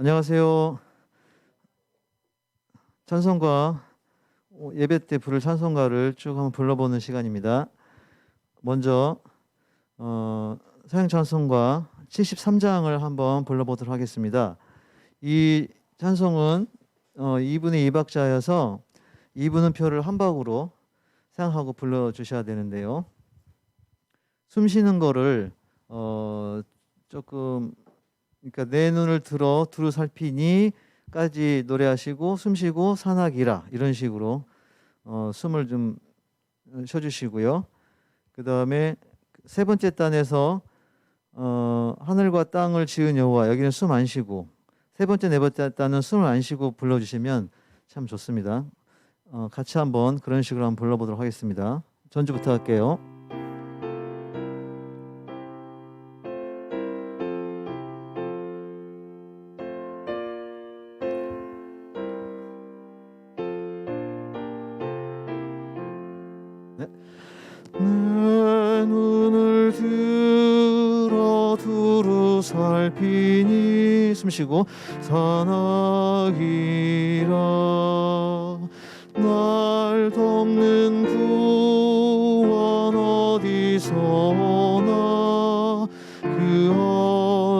안녕하세요. 찬송가 예배 때 부를 찬송가를 쭉 한번 불러보는 시간입니다. 먼저 서양 찬송가 73장을 한번 불러보도록 하겠습니다. 이 찬송은 2분의 2박자여서 2분음 표를 한박으로 생각하고 불러주셔야 되는데요. 숨 쉬는 거를 조금 그러니까 내 눈을 들어 두루 살피니까지 노래하시고 숨 쉬고 산악이라 이런 식으로 숨을 좀 쉬어주시고요. 그 다음에 세 번째 단에서 하늘과 땅을 지은 여호와, 여기는 숨 안 쉬고, 세 번째 네 번째 단은 숨을 안 쉬고 불러주시면 참 좋습니다. 같이 한번 그런 식으로 한번 불러보도록 하겠습니다. 전주부터 할게요. 내 눈을 들어 두루 살피니 숨 쉬고 산악이라 날 돕는 구원 어디서나 그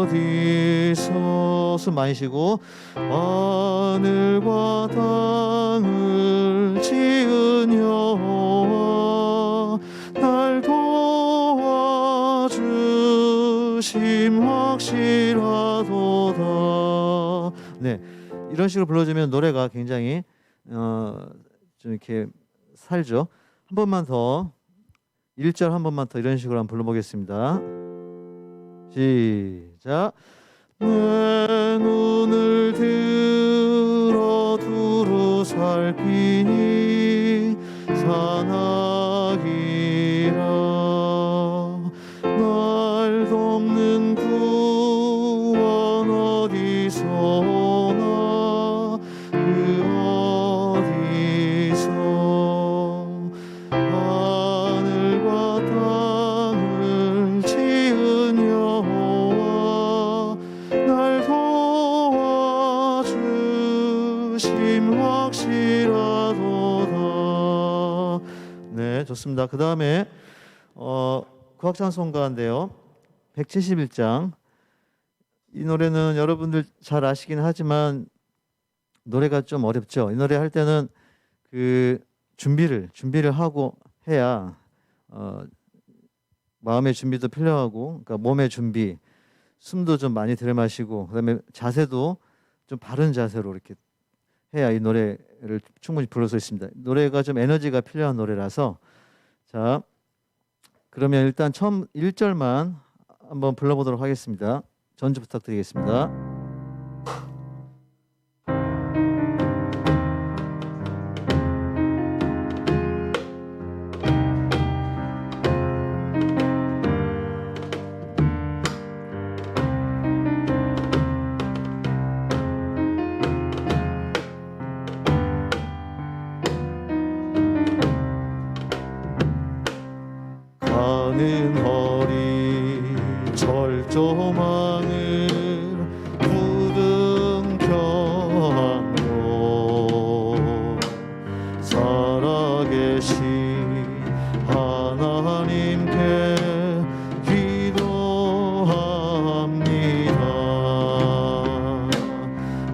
어디서 숨 많이 쉬고 하늘과 땅을 지은 여호와 날 도와주심 확실하도다. 네, 이런 식으로 불러주면 노래가 굉장히 좀 이렇게 살죠. 한 번만 더 1절 한 번만 더 이런 식으로 한번 불러보겠습니다. 시작. 내 눈을 들어 두루 살피니 산악이라 날 돕는 구원 어디서나 그 어디서 하늘과 땅을 지은 여호와 날 도와주심 확실하도다. 네, 좋습니다. 그 다음에 국악찬송가인데요. 171장. 이 노래는 여러분들 잘 아시긴 하지만 노래가 좀 어렵죠. 이 노래 할 때는 그 준비를 하고 해야 마음의 준비도 필요하고, 그러니까 몸의 준비, 숨도 좀 많이 들이마시고, 그다음에 자세도 좀 바른 자세로 이렇게 해야 이 노래를 충분히 부를 수 있습니다. 노래가 좀 에너지가 필요한 노래라서, 자, 그러면 일단 처음 1절만 한번 불러보도록 하겠습니다. 전주 부탁드리겠습니다. 가는 허리 절조망을 부둥켜 안고 살아계신 하나님께 기도합니다.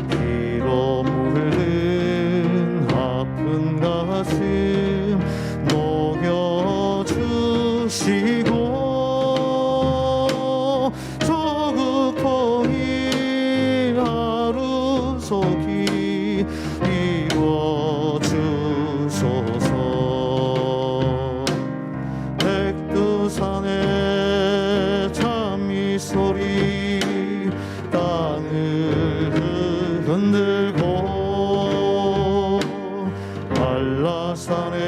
피로 물든 아픈 가슴 녹여주시고 조급통일 하루속히 이워주소서. 백두산의 찬미소리 땅을 흔들고 한라산의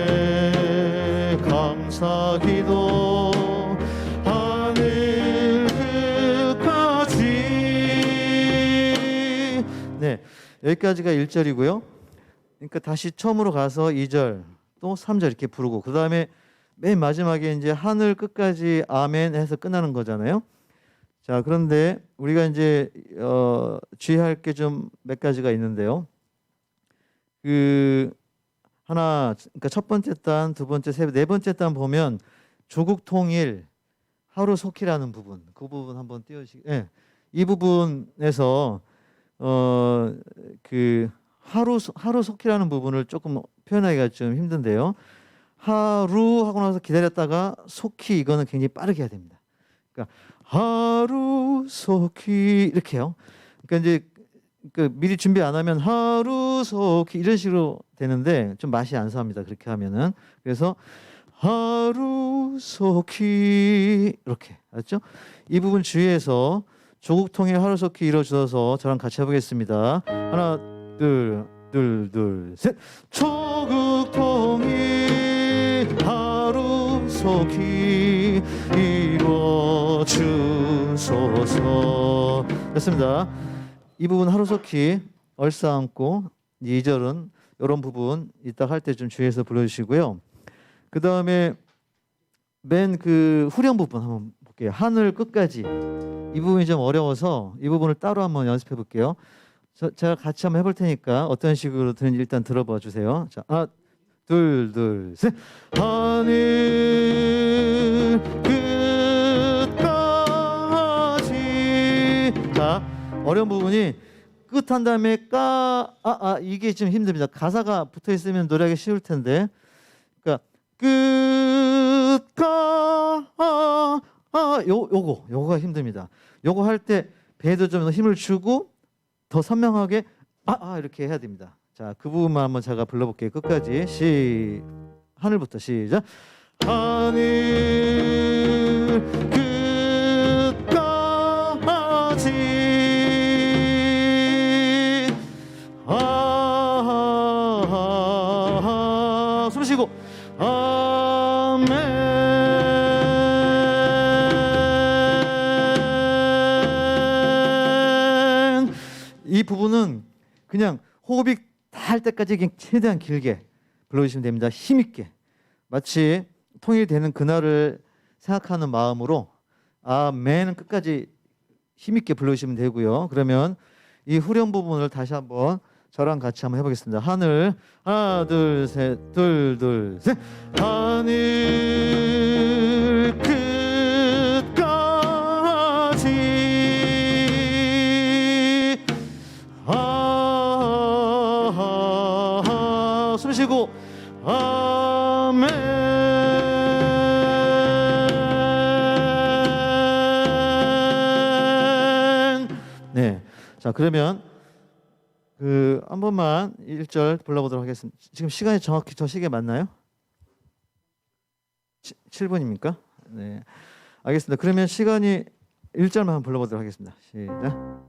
감사기도 하늘 끝까지. 네, 여기까지가 1절이고요. 그러니까 다시 처음으로 가서 2절 또 3절 이렇게 부르고, 그 다음에 맨 마지막에 이제 하늘 끝까지 아멘 해서 끝나는 거잖아요. 자, 그런데 우리가 이제 주의할 게 좀 몇 가지가 있는데요. 그 하나, 그러니까 첫 번째 단, 두 번째, 네 번째 단 보면 조국 통일 하루속히라는 부분, 그 부분 한번 띄워주시. 예, 이 부분에서 그 하루속히라는 부분을 조금 표현하기가 좀 힘든데요. 하루 하고 나서 기다렸다가 속히 이거는 굉장히 빠르게 해야 됩니다. 그러니까 하루 속히 이렇게요. 그러니까 이제 그 미리 준비 안 하면 하루 속히 이런 식으로 되는데 좀 맛이 안 삽니다. 그렇게 하면은. 그래서 하루 속히 이렇게 알았죠? 이 부분 주의해서 조국 통일 하루 속히 이루어져서 저랑 같이 해보겠습니다. 하나, 둘, 셋. 조국 통일 하루 속히 이루어주소서. 됐습니다. 이 부분 하루속히 얼싸안고 2절은 이런 부분 이따 할 때 좀 주의해서 불러주시고요. 그 다음에 맨 그 후렴 부분 한번 볼게요. 하늘 끝까지. 이 부분이 좀 어려워서 이 부분을 따로 한번 연습해 볼게요. 제가 같이 한번 해볼 테니까 어떤 식으로 드는지 일단 들어봐 주세요. 자, 하나, 둘, 셋. 하늘 끝까지. 자, 어려운 부분이 끝 한 다음에 이게 좀 힘듭니다. 가사가 붙어 있으면 노래하기 쉬울 텐데. 그러니까 요거가 힘듭니다. 요거 할 때 배에도 좀 더 힘을 주고 더 선명하게 이렇게 해야 됩니다. 자, 그 부분만 한번 제가 불러볼게요. 끝까지. 하늘부터 시작. 하늘 끝까지. 숨 쉬고. 아멘. 이 부분은 그냥 호흡이 닿을 때까지 그냥 최대한 길게 불러주시면 됩니다. 힘있게. 마치 통일되는 그날을 생각하는 마음으로 아멘 끝까지 힘있게 불러주시면 되고요. 그러면 이 후렴 부분을 다시 한번 저랑 같이 한번 해보겠습니다. 하늘 하나 둘 셋 하늘 끝까지. 숨 쉬고 아멘. 네, 자 그러면 한 번만 1절 불러보도록 하겠습니다. 지금 시간이 정확히 저 시계 맞나요? 7분입니까? 네, 알겠습니다. 그러면 시간이 1절만 한번 불러보도록 하겠습니다. 시작.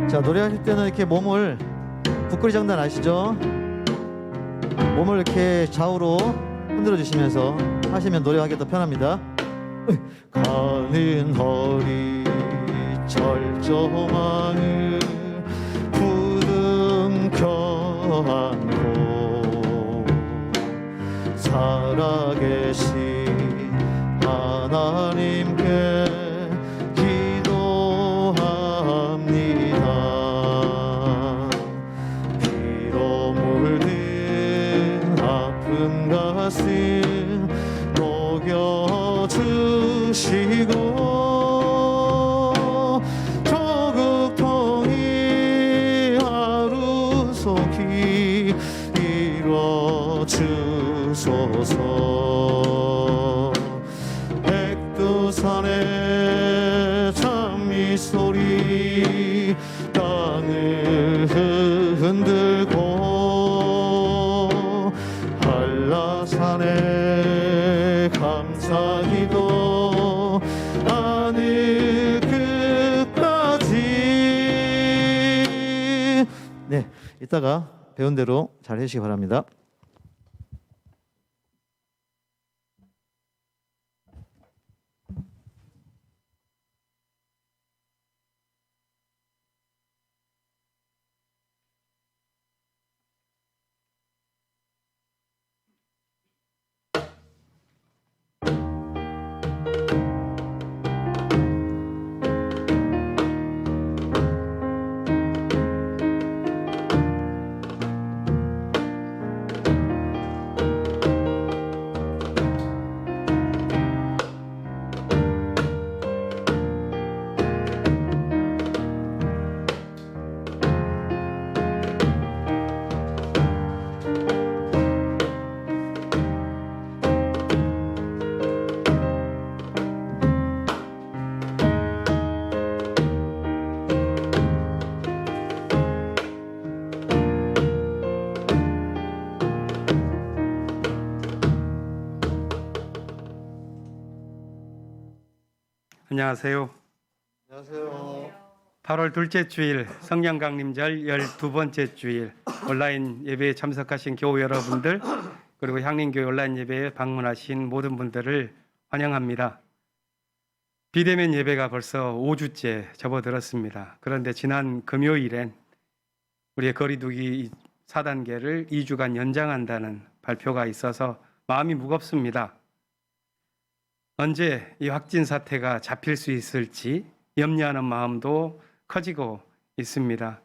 자, 노래하실 때는 이렇게 몸을 북구리 장단 아시죠? 몸을 이렇게 좌우로 흔들어 주시면서 하시면 노래하기 더 편합니다. 가는 허리 절저망을 부둥켜 안고 살아계신 하나님께 기도합니다. 피로 물든 아픈 가슴 녹여주시고 조국 통일 하루속히 이루어주소서. 백두산의 찬미소리 땅을 흔들고 한라산의 감사기도 하늘 끝까지. 네, 이따가 배운 대로 잘 해주시기 바랍니다. 안녕하세요. 안녕하세요. 8월 둘째 주일 성령 강림절 12번째 주일 온라인 예배에 참석하신 교우 여러분들, 그리고 향림교회 온라인 예배에 방문하신 모든 분들을 환영합니다. 비대면 예배가 벌써 5주째 접어들었습니다. 그런데 지난 금요일엔 우리의 거리두기 4단계를 2주간 연장한다는 발표가 있어서 마음이 무겁습니다. 언제 이 확진 사태가 잡힐 수 있을지 염려하는 마음도 커지고 있습니다.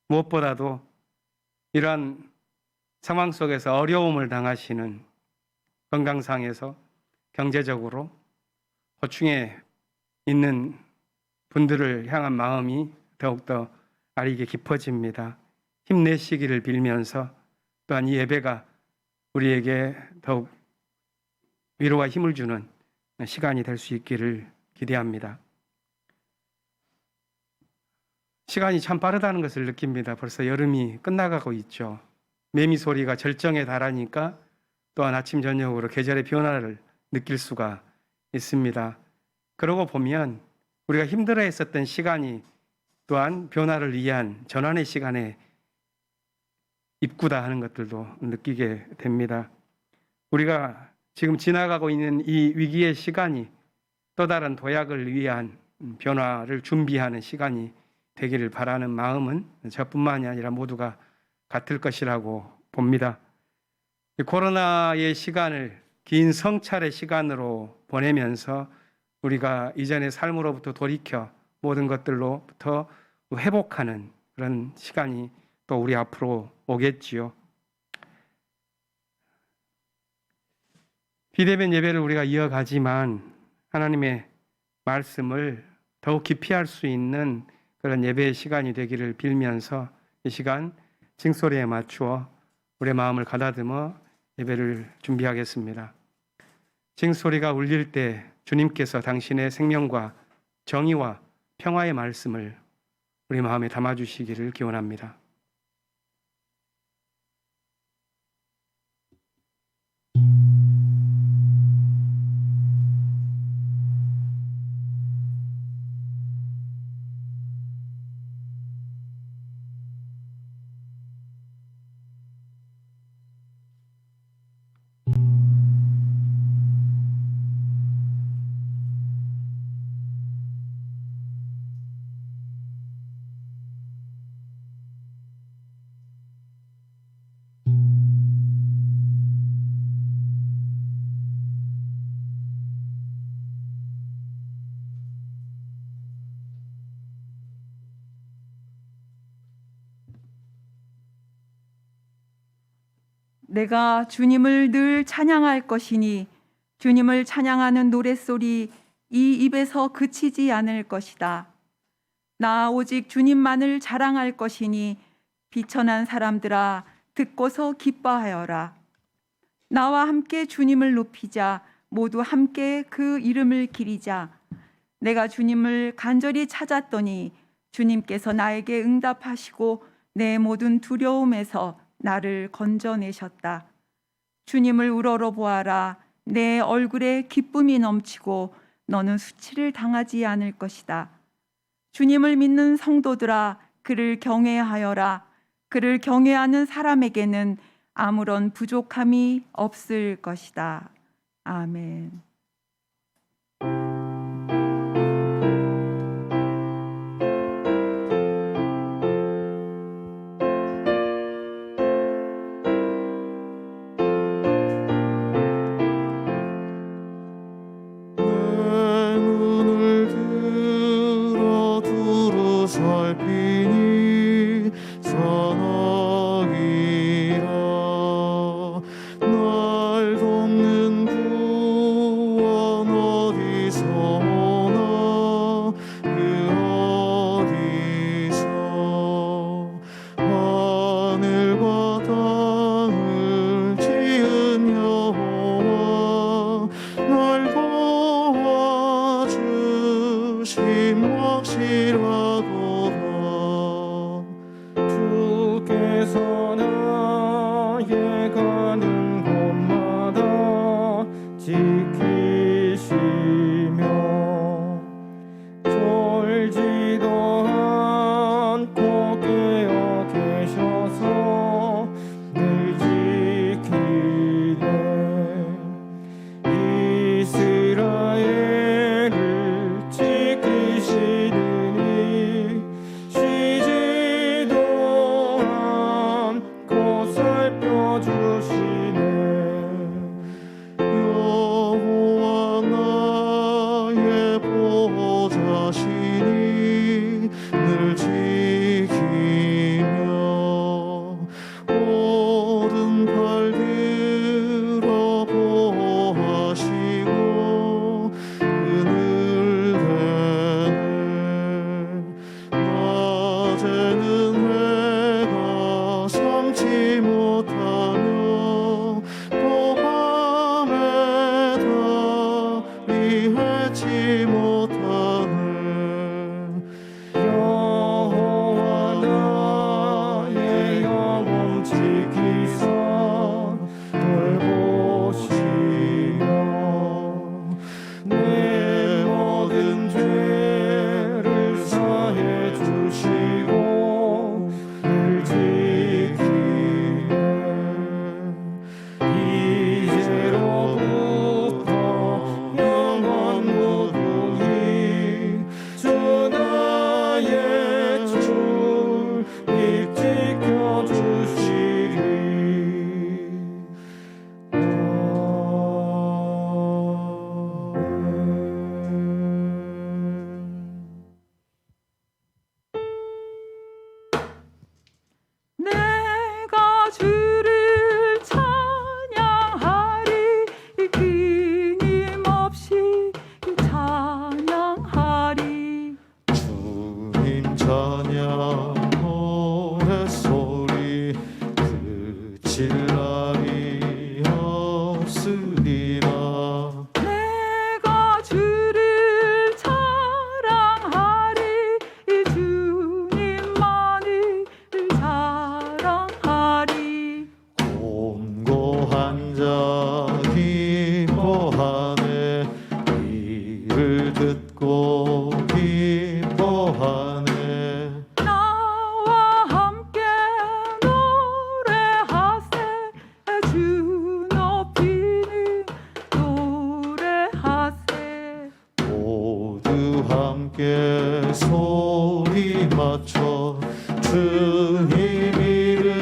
무엇보다도 이러한 상황 속에서 어려움을 당하시는, 건강상에서 경제적으로 고충에 있는 분들을 향한 마음이 더욱더 아리게 깊어집니다. 힘내시기를 빌면서 또한 이 예배가 우리에게 더욱 위로와 힘을 주는 시간이 될 수 있기를 기대합니다. 시간이 참 빠르다는 것을 느낍니다. 벌써 여름이 끝나가고 있죠. 매미 소리가 절정에 달하니까 또한 아침 저녁으로 계절의 변화를 느낄 수가 있습니다. 그러고 보면 우리가 힘들어했었던 시간이 또한 변화를 위한 전환의 시간에 입구다 하는 것들도 느끼게 됩니다. 우리가 지금 지나가고 있는 이 위기의 시간이 또 다른 도약을 위한 변화를 준비하는 시간이 되기를 바라는 마음은 저뿐만이 아니라 모두가 같을 것이라고 봅니다. 코로나의 시간을 긴 성찰의 시간으로 보내면서 우리가 이전의 삶으로부터 돌이켜 모든 것들로부터 회복하는 그런 시간이 또 우리 앞으로 오겠지요. 비대면 예배를 우리가 이어가지만 하나님의 말씀을 더욱 깊이 할 수 있는 그런 예배의 시간이 되기를 빌면서 이 시간 징소리에 맞추어 우리의 마음을 가다듬어 예배를 준비하겠습니다. 징소리가 울릴 때 주님께서 당신의 생명과 정의와 평화의 말씀을 우리 마음에 담아주시기를 기원합니다. 내가 주님을 늘 찬양할 것이니 주님을 찬양하는 노랫소리 이 입에서 그치지 않을 것이다. 나 오직 주님만을 자랑할 것이니 비천한 사람들아 듣고서 기뻐하여라. 나와 함께 주님을 높이자. 모두 함께 그 이름을 기리자. 내가 주님을 간절히 찾았더니 주님께서 나에게 응답하시고 내 모든 두려움에서 나를 건져내셨다. 주님을 우러러 보아라. 내 얼굴에 기쁨이 넘치고 너는 수치를 당하지 않을 것이다. 주님을 믿는 성도들아, 그를 경외하여라. 그를 경외하는 사람에게는 아무런 부족함이 없을 것이다. 아멘. 살피니 선악이라 날 돕는 못하며 또 밤에도 리하지 못하네. 여호와 나의 영혼 지키사 돌보시며 내 모든 죄를 사해 주시고 늘 지키네. 이제로부터 영원 무궁히 주 나의 주 지켜 주시리. 내가 주를 찬양하리 끊임없이 찬양하리. 주님 찬양 노랫소리 그칠 날이 없으리라. 내가 주를 사랑하리 주님만을 사랑하리. 곤고한 자 기뻐하네. 이를 듣고 기뻐하네. 나와 함께 노래하세 주 높이는 노래하세. 모두 함께 소리 맞춰 주님 이름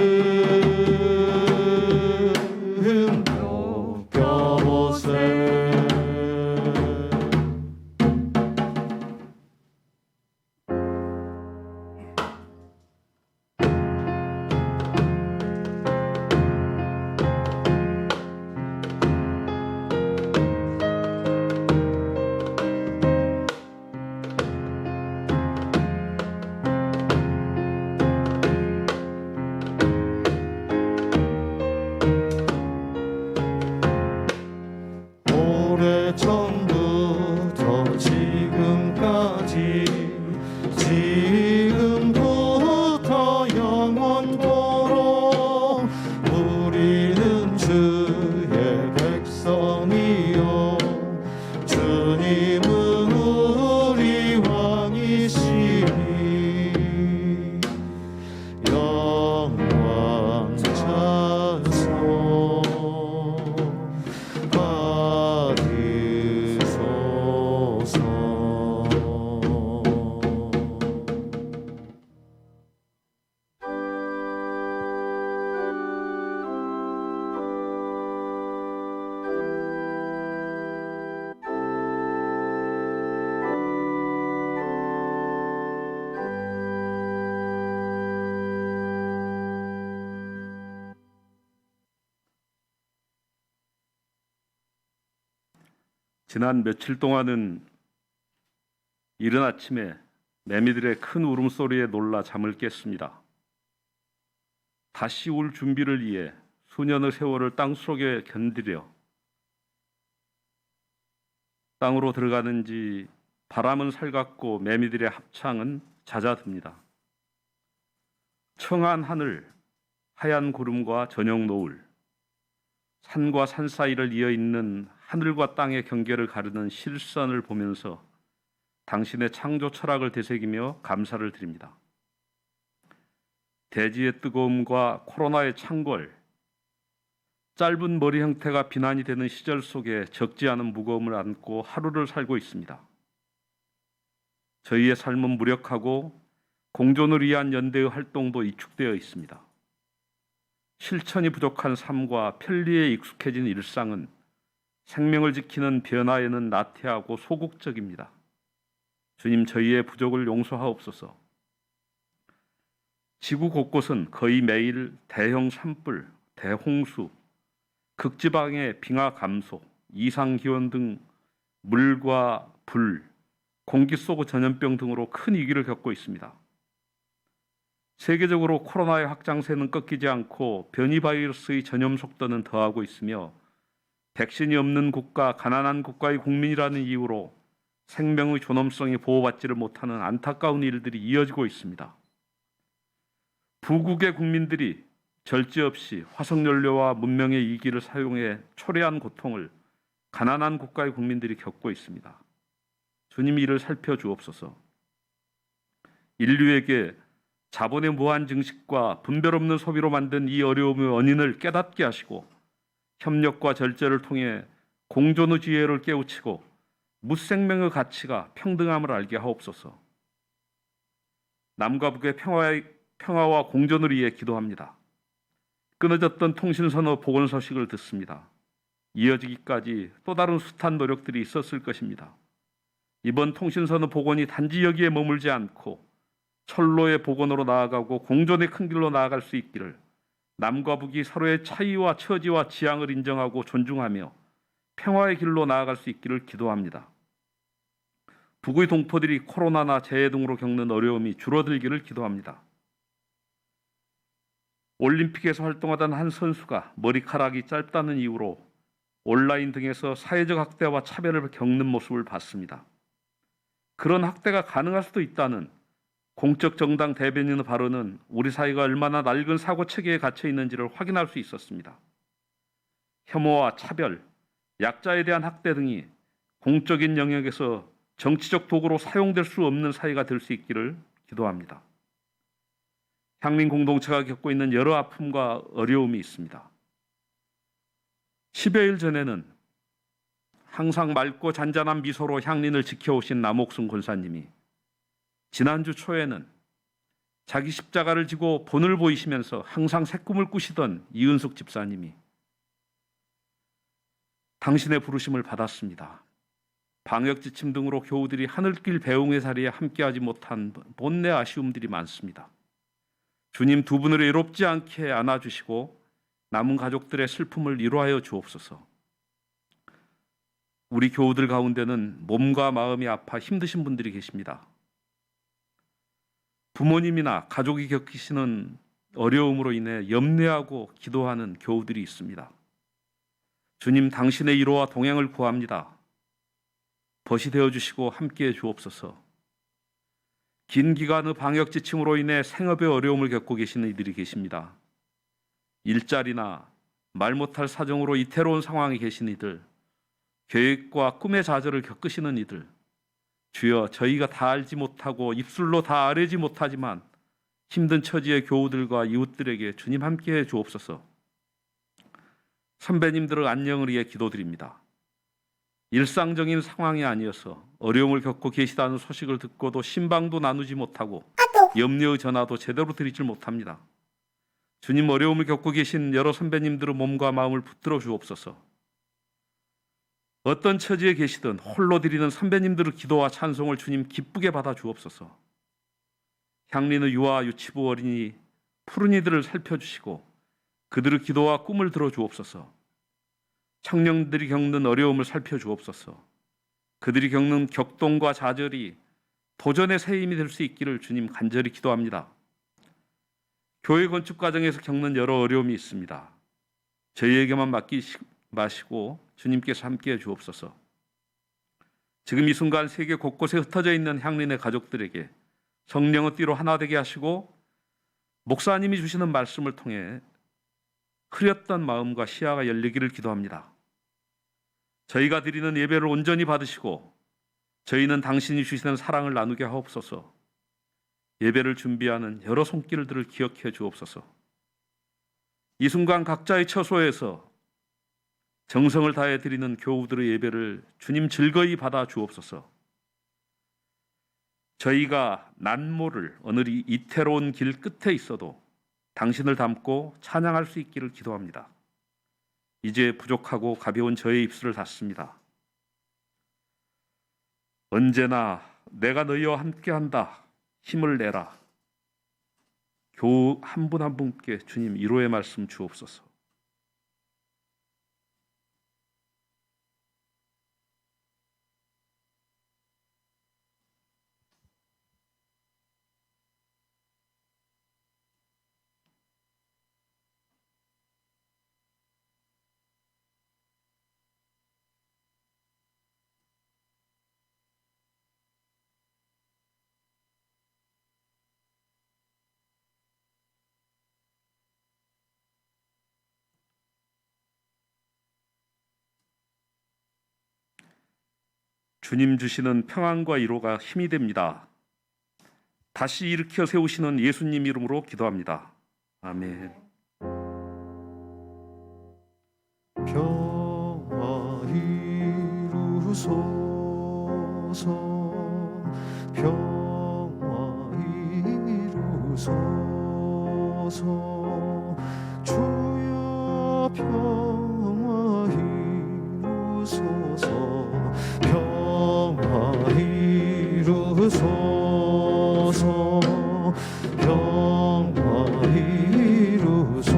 높여보세. 오래전부터 지금까지 지금부터 영원토록 우리는 주의 백성이요 주님은 우리 왕이시니 영광 찬송 지난 며칠 동안은 이른 아침에 매미들의 큰 울음소리에 놀라 잠을 깼습니다. 다시 올 준비를 위해 수년의 세월을 땅속에 견디려 땅으로 들어가는지 바람은 살갑고 매미들의 합창은 잦아듭니다. 청한 하늘, 하얀 구름과 저녁 노을, 산과 산 사이를 이어 있는 하늘과 땅의 경계를 가르는 실선을 보면서 당신의 창조 철학을 되새기며 감사를 드립니다. 대지의 뜨거움과 코로나의 창궐, 짧은 머리 형태가 비난이 되는 시절 속에 적지 않은 무거움을 안고 하루를 살고 있습니다. 저희의 삶은 무력하고 공존을 위한 연대의 활동도 이축되어 있습니다. 실천이 부족한 삶과 편리에 익숙해진 일상은 생명을 지키는 변화에는 나태하고 소극적입니다. 주님, 저희의 부족을 용서하옵소서. 지구 곳곳은 거의 매일 대형 산불, 대홍수, 극지방의 빙하 감소, 이상기온 등 물과 불, 공기 속 전염병 등으로 큰 위기를 겪고 있습니다. 세계적으로 코로나의 확장세는 꺾이지 않고 변이 바이러스의 전염 속도는 더하고 있으며 백신이 없는 국가, 가난한 국가의 국민이라는 이유로 생명의 존엄성이 보호받지를 못하는 안타까운 일들이 이어지고 있습니다. 부국의 국민들이 절제 없이 화석연료와 문명의 이기를 사용해 초래한 고통을 가난한 국가의 국민들이 겪고 있습니다. 주님 이를 살펴주옵소서. 인류에게 자본의 무한 증식과 분별 없는 소비로 만든 이 어려움의 원인을 깨닫게 하시고 협력과 절제를 통해 공존의 지혜를 깨우치고 무생명의 가치가 평등함을 알게 하옵소서. 남과 북의 평화와 공존을 위해 기도합니다. 끊어졌던 통신선의 복원 소식을 듣습니다. 이어지기까지 또 다른 숱한 노력들이 있었을 것입니다. 이번 통신선의 복원이 단지 여기에 머물지 않고 철로의 복원으로 나아가고 공존의 큰 길로 나아갈 수 있기를 남과 북이 서로의 차이와 처지와 지향을 인정하고 존중하며 평화의 길로 나아갈 수 있기를 기도합니다. 북의 동포들이 코로나나 재해 등으로 겪는 어려움이 줄어들기를 기도합니다. 올림픽에서 활동하던 한 선수가 머리카락이 짧다는 이유로 온라인 등에서 사회적 학대와 차별을 겪는 모습을 봤습니다. 그런 학대가 가능할 수도 있다는 공적 정당 대변인의 발언은 우리 사회가 얼마나 낡은 사고 체계에 갇혀 있는지를 확인할 수 있었습니다. 혐오와 차별, 약자에 대한 학대 등이 공적인 영역에서 정치적 도구로 사용될 수 없는 사회가 될 수 있기를 기도합니다. 향민 공동체가 겪고 있는 여러 아픔과 어려움이 있습니다. 10여일 전에는 항상 맑고 잔잔한 미소로 향린을 지켜오신 남옥순 권사님이 지난주 초에는 자기 십자가를 지고 본을 보이시면서 항상 새꿈을 꾸시던 이은숙 집사님이 당신의 부르심을 받았습니다. 방역 지침 등으로 교우들이 하늘길 배웅의 자리에 함께하지 못한 본내 아쉬움들이 많습니다. 주님 두 분을 외롭지 않게 안아주시고 남은 가족들의 슬픔을 위로하여 주옵소서. 우리 교우들 가운데는 몸과 마음이 아파 힘드신 분들이 계십니다. 부모님이나 가족이 겪으시는 어려움으로 인해 염려하고 기도하는 교우들이 있습니다. 주님 당신의 위로와 동행을 구합니다. 벗이 되어주시고 함께해 주옵소서. 긴 기간의 방역 지침으로 인해 생업의 어려움을 겪고 계시는 이들이 계십니다. 일자리나 말 못할 사정으로 이태로운 상황에 계신 이들, 계획과 꿈의 좌절을 겪으시는 이들, 주여 저희가 다 알지 못하고 입술로 다 아뢰지 못하지만 힘든 처지의 교우들과 이웃들에게 주님 함께해 주옵소서. 선배님들의 안녕을 위해 기도드립니다. 일상적인 상황이 아니어서 어려움을 겪고 계시다는 소식을 듣고도 신방도 나누지 못하고 염려의 전화도 제대로 드리질 못합니다. 주님 어려움을 겪고 계신 여러 선배님들의 몸과 마음을 붙들어 주옵소서. 어떤 처지에 계시든 홀로 드리는 선배님들의 기도와 찬송을 주님 기쁘게 받아 주옵소서. 향린의 유아 유치부 어린이 푸른이들을 살펴주시고 그들의 기도와 꿈을 들어 주옵소서. 청년들이 겪는 어려움을 살펴주옵소서. 그들이 겪는 격동과 좌절이 도전의 새 힘이 될 수 있기를 주님 간절히 기도합니다. 교회 건축 과정에서 겪는 여러 어려움이 있습니다. 저희에게만 맡기지 마시고 주님께서 함께해 주옵소서. 지금 이 순간 세계 곳곳에 흩어져 있는 향린의 가족들에게 성령의 띠로 하나 되게 하시고 목사님이 주시는 말씀을 통해 흐렸던 마음과 시야가 열리기를 기도합니다. 저희가 드리는 예배를 온전히 받으시고 저희는 당신이 주시는 사랑을 나누게 하옵소서. 예배를 준비하는 여러 손길들을 기억해 주옵소서. 이 순간 각자의 처소에서 정성을 다해 드리는 교우들의 예배를 주님 즐거이 받아 주옵소서. 저희가 난모를 어느 이태로운 길 끝에 있어도 당신을 닮고 찬양할 수 있기를 기도합니다. 이제 부족하고 가벼운 저의 입술을 닫습니다. 언제나 내가 너희와 함께한다. 힘을 내라. 교우 한 분 한 분께 주님 위로의 말씀 주옵소서. 주님 주시는 평안과 위로가 힘이 됩니다. 다시 일으켜 세우시는 예수님 이름으로 기도합니다. 아멘. 평화 이루소서 평화 이루소서 주여 평화 이루소서 평화 이루소서 평화 이루소서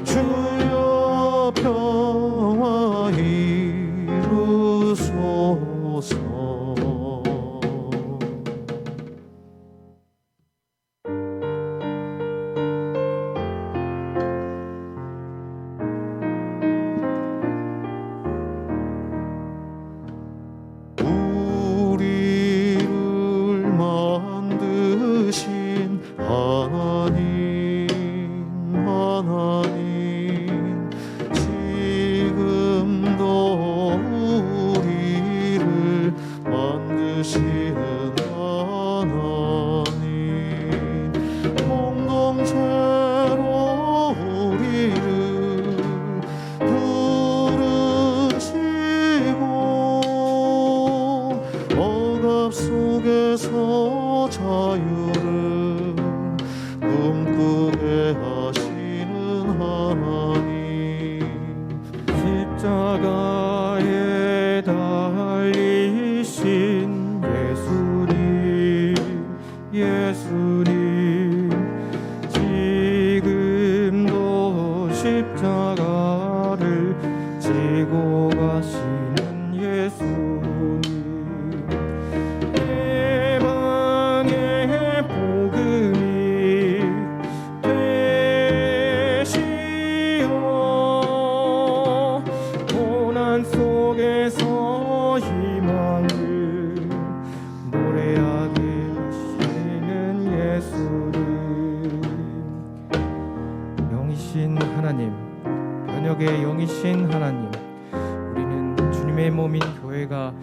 주여 평화 이루소서 우리를 만드신 하나님 지금도 우리를 만드시는 하나님 공동체로 우리를 부르시고 억압 속에서 자유를 꿈꾸게 하시는 하나님 십자가에 달리신 예수님 지금도 십자가를 지고 가시는 예수님 해방의 복음이 되시어 고난 속에서 희망을 노래하게 하시는 예수님 영이신 하나님 변혁의 영이신 하나님 우리는 주님의 몸인 교회가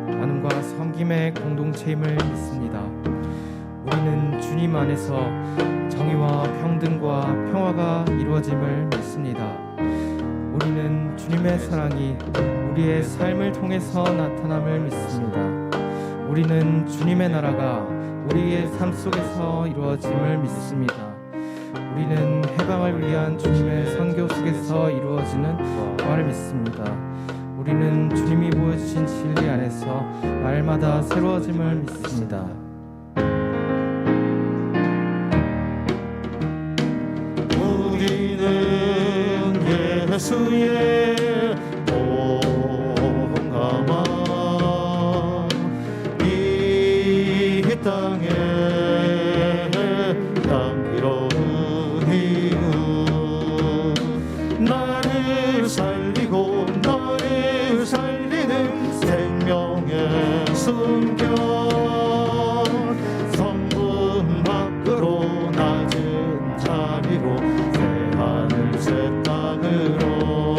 나눔과 섬김의 공동체임을 믿습니다. 우리는 주님 안에서 정의와 평등과 평화가 이루어짐을 믿습니다. 우리는 주님의 사랑이 우리의 삶을 통해서 나타남을 믿습니다. 우리는 주님의 나라가 우리의 삶 속에서 이루어짐을 믿습니다. 우리는 해방을 위한 주님의 선교 속에서 이루어지는 부활을 믿습니다. 우리는 주님이 보여주신 진리 안에서 날마다 새로워짐을 믿습니다. 우리는 예수의 동감아 이 땅에 향기로운 이유 나를 살리고 너를 살리는 생명의 숨결 성문 밖으로 낮은 자리로 새 하늘 새 땅으로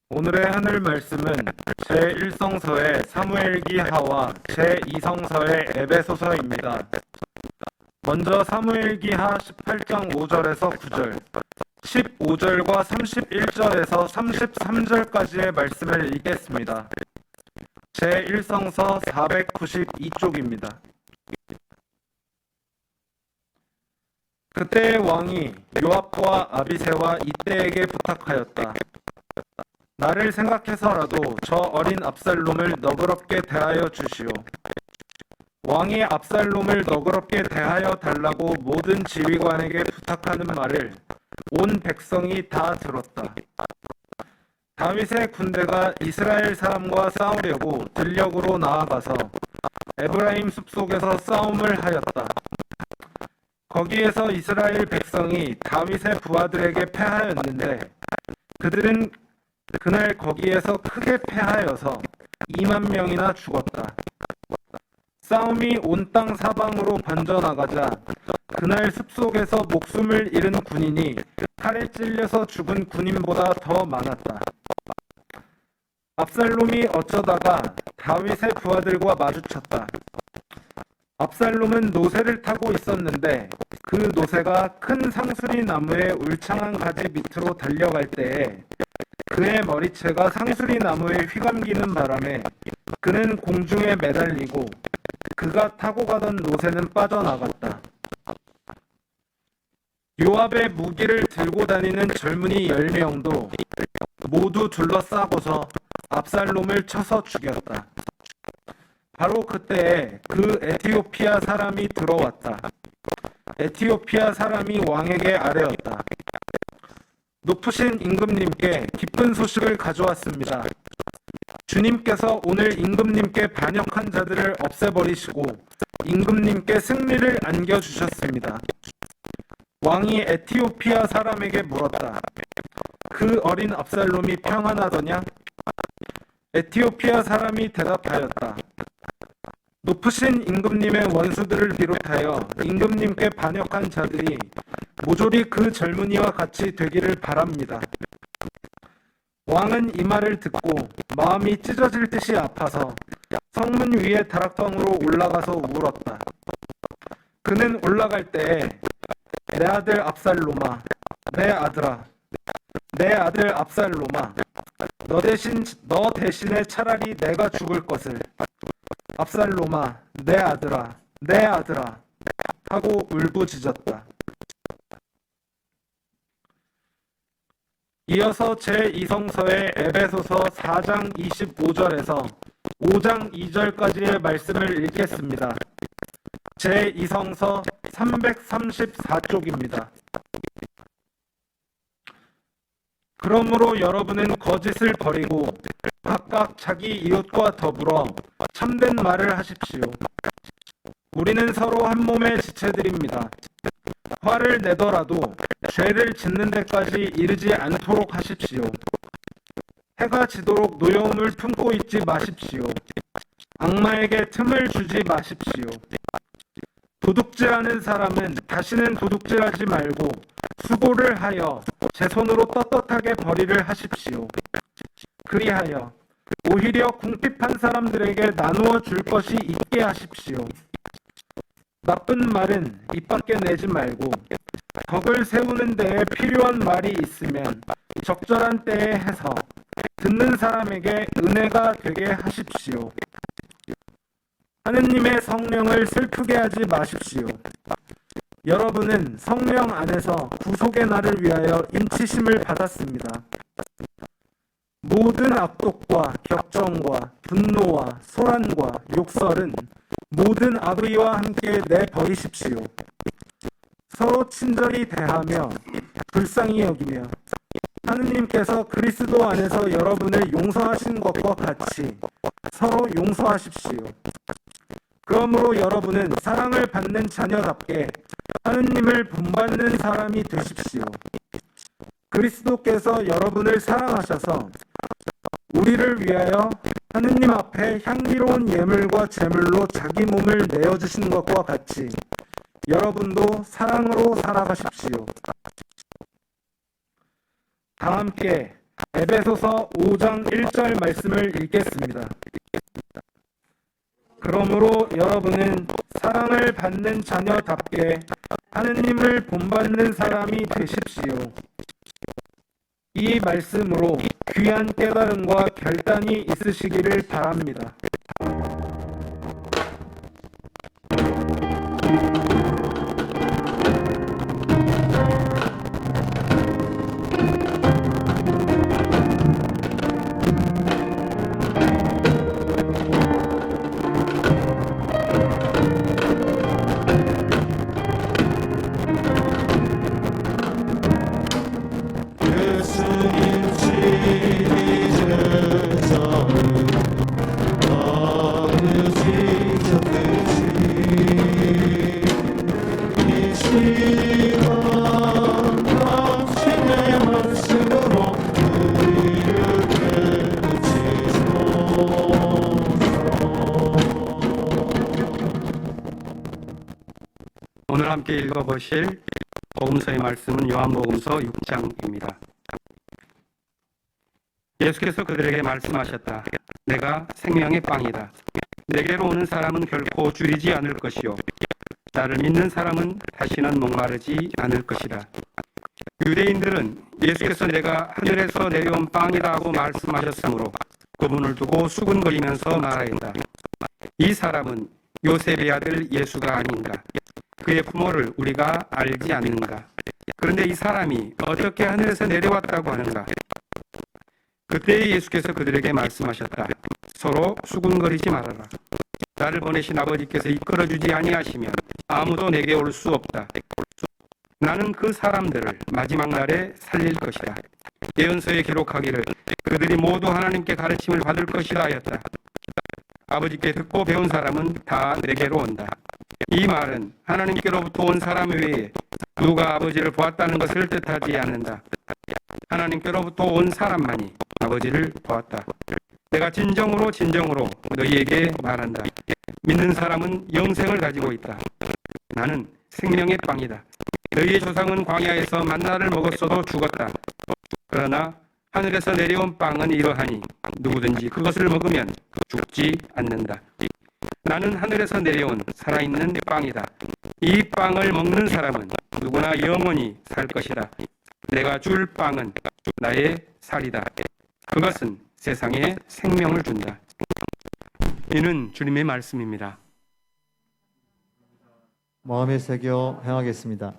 오늘의 하늘 말씀은 제1성서의 사무엘기 하와 제2성서의 에베소서입니다. 먼저 사무엘기 하 18장 5절에서 9절, 15절과 31절에서 33절까지의 말씀을 읽겠습니다. 제1성서 492쪽입니다. 그때 왕이 요압과 아비새와 이때에게 부탁하였다. 나를 생각해서라도 저 어린 압살롬을 너그럽게 대하여 주시오. 왕이 압살롬을 너그럽게 대하여 달라고 모든 지휘관에게 부탁하는 말을 온 백성이 다 들었다. 다윗의 군대가 이스라엘 사람과 싸우려고 들녘으로 나아가서 에브라임 숲속에서 싸움을 하였다. 거기에서 이스라엘 백성이 다윗의 부하들에게 패하였는데 그들은 그날 거기에서 크게 패하여서 2만 명이나 죽었다. 싸움이 온 땅 사방으로 번져나가자 그날 숲속에서 목숨을 잃은 군인이 칼에 찔려서 죽은 군인보다 더 많았다. 압살롬이 어쩌다가 다윗의 부하들과 마주쳤다. 압살롬은 노새를 타고 있었는데 그 노새가 큰 상수리 나무의 울창한 가지 밑으로 달려갈 때에 그의 머리채가 상수리 나무에 휘감기는 바람에 그는 공중에 매달리고 그가 타고 가던 노새는 빠져나갔다. 요압의 무기를 들고 다니는 젊은이 10명도 모두 둘러싸고서 압살롬을 쳐서 죽였다. 바로 그때에 그 에티오피아 사람이 들어왔다. 에티오피아 사람이 왕에게 아뢰었다. 높으신 임금님께 기쁜 소식을 가져왔습니다. 주님께서 오늘 임금님께 반역한 자들을 없애버리시고 임금님께 승리를 안겨주셨습니다. 왕이 에티오피아 사람에게 물었다. 그 어린 압살롬이 평안하더냐? 에티오피아 사람이 대답하였다. 높으신 임금님의 원수들을 비롯하여 임금님께 반역한 자들이 모조리 그 젊은이와 같이 되기를 바랍니다. 왕은 이 말을 듣고 마음이 찢어질 듯이 아파서 성문 위에 다락방으로 올라가서 울었다. 그는 올라갈 때에 내 아들 압살롬아, 내 아들아, 내 아들 압살롬아, 너 대신에 차라리 내가 죽을 것을. 압살롬아, 내 아들아, 내 아들아 하고 울부짖었다. 이어서 제2성서의 에베소서 4장 25절에서 5장 2절까지의 말씀을 읽겠습니다. 제2성서 334쪽입니다. 그러므로 여러분은 거짓을 버리고 각각 자기 이웃과 더불어 참된 말을 하십시오. 우리는 서로 한 몸의 지체들입니다. 화를 내더라도 죄를 짓는 데까지 이르지 않도록 하십시오. 해가 지도록 노여움을 품고 있지 마십시오. 악마에게 틈을 주지 마십시오. 도둑질하는 사람은 다시는 도둑질하지 말고 수고를 하여 제 손으로 떳떳하게 벌이를 하십시오. 그리하여 오히려 궁핍한 사람들에게 나누어 줄 것이 있게 하십시오. 나쁜 말은 입 밖에 내지 말고 덕을 세우는 데에 필요한 말이 있으면 적절한 때에 해서 듣는 사람에게 은혜가 되게 하십시오. 하느님의 성령을 슬프게 하지 마십시오. 여러분은 성령 안에서 구속의 날을 위하여 인치심을 받았습니다. 모든 악독과 격정과 분노와 소란과 욕설은 모든 악의와 함께 내버리십시오. 서로 친절히 대하며 불쌍히 여기며 하느님께서 그리스도 안에서 여러분을 용서하신 것과 같이 서로 용서하십시오. 그러므로 여러분은 사랑을 받는 자녀답게 하느님을 본받는 사람이 되십시오. 그리스도께서 여러분을 사랑하셔서 우리를 위하여 하느님 앞에 향기로운 예물과 제물로 자기 몸을 내어주신 것과 같이 여러분도 사랑으로 살아가십시오. 다 함께 에베소서 5장 1절 말씀을 읽겠습니다. 그러므로 여러분은 사랑을 받는 자녀답게 하느님을 본받는 사람이 되십시오. 이 말씀으로 귀한 깨달음과 결단이 있으시기를 바랍니다. 오늘 함께 읽어보실 복음서의 말씀은 요한복음서 6장입니다. 예수께서 그들에게 말씀하셨다. 내가 생명의 빵이다. 내게로 오는 사람은 결코 줄이지 않을 것이요 나를 믿는 사람은 다시는 목마르지 않을 것이다. 유대인들은 예수께서 내가 하늘에서 내려온 빵이다 하고 말씀하셨으므로 그분을 두고 수군거리면서 말하였다. 이 사람은 요셉의 아들 예수가 아닌가? 그의 부모를 우리가 알지 않는가? 그런데 이 사람이 어떻게 하늘에서 내려왔다고 하는가? 그때 예수께서 그들에게 말씀하셨다. 서로 수군거리지 말아라. 나를 보내신 아버지께서 이끌어주지 아니하시면 아무도 내게 올 수 없다. 나는 그 사람들을 마지막 날에 살릴 것이다. 예언서에 기록하기를 그들이 모두 하나님께 가르침을 받을 것이라 하였다. 아버지께 듣고 배운 사람은 다 내게로 온다. 이 말은 하나님께로부터 온 사람 외에 누가 아버지를 보았다는 것을 뜻하지 않는다. 하나님께로부터 온 사람만이 아버지를 보았다. 내가 진정으로 너희에게 말한다. 믿는 사람은 영생을 가지고 있다. 나는 생명의 빵이다. 너희의 조상은 광야에서 만나를 먹었어도 죽었다. 그러나 하늘에서 내려온 빵은 이러하니 누구든지 그것을 먹으면 죽지 않는다. 나는 하늘에서 내려온 살아있는 빵이다. 이 빵을 먹는 사람은 누구나 영원히 살 것이다. 내가 줄 빵은 나의 살이다. 그것은 세상에 생명을 준다. 이는 주님의 말씀입니다. 마음에 새겨 행하겠습니다.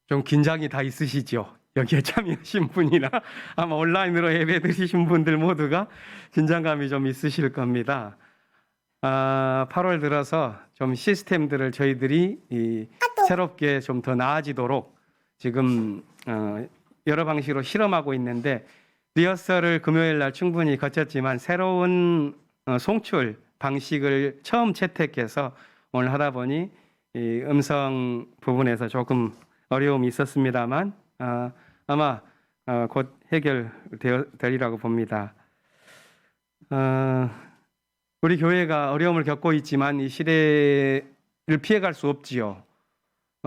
좀 긴장이 다 있으시죠? 여기에 참여하신 분이나 아마 온라인으로 예배 드리신 분들 모두가 긴장감이 좀 있으실 겁니다. 8월 들어서 좀 시스템들을 저희들이 새롭게 좀 더 나아지도록 지금 여러 방식으로 실험하고 있는데 리허설을 금요일 날 충분히 거쳤지만 새로운 송출 방식을 처음 채택해서 오늘 하다 보니 이 음성 부분에서 조금 어려움이 있었습니다만 아마 곧 해결되리라고 봅니다. 우리 교회가 어려움을 겪고 있지만 이 시대를 피해갈 수 없지요.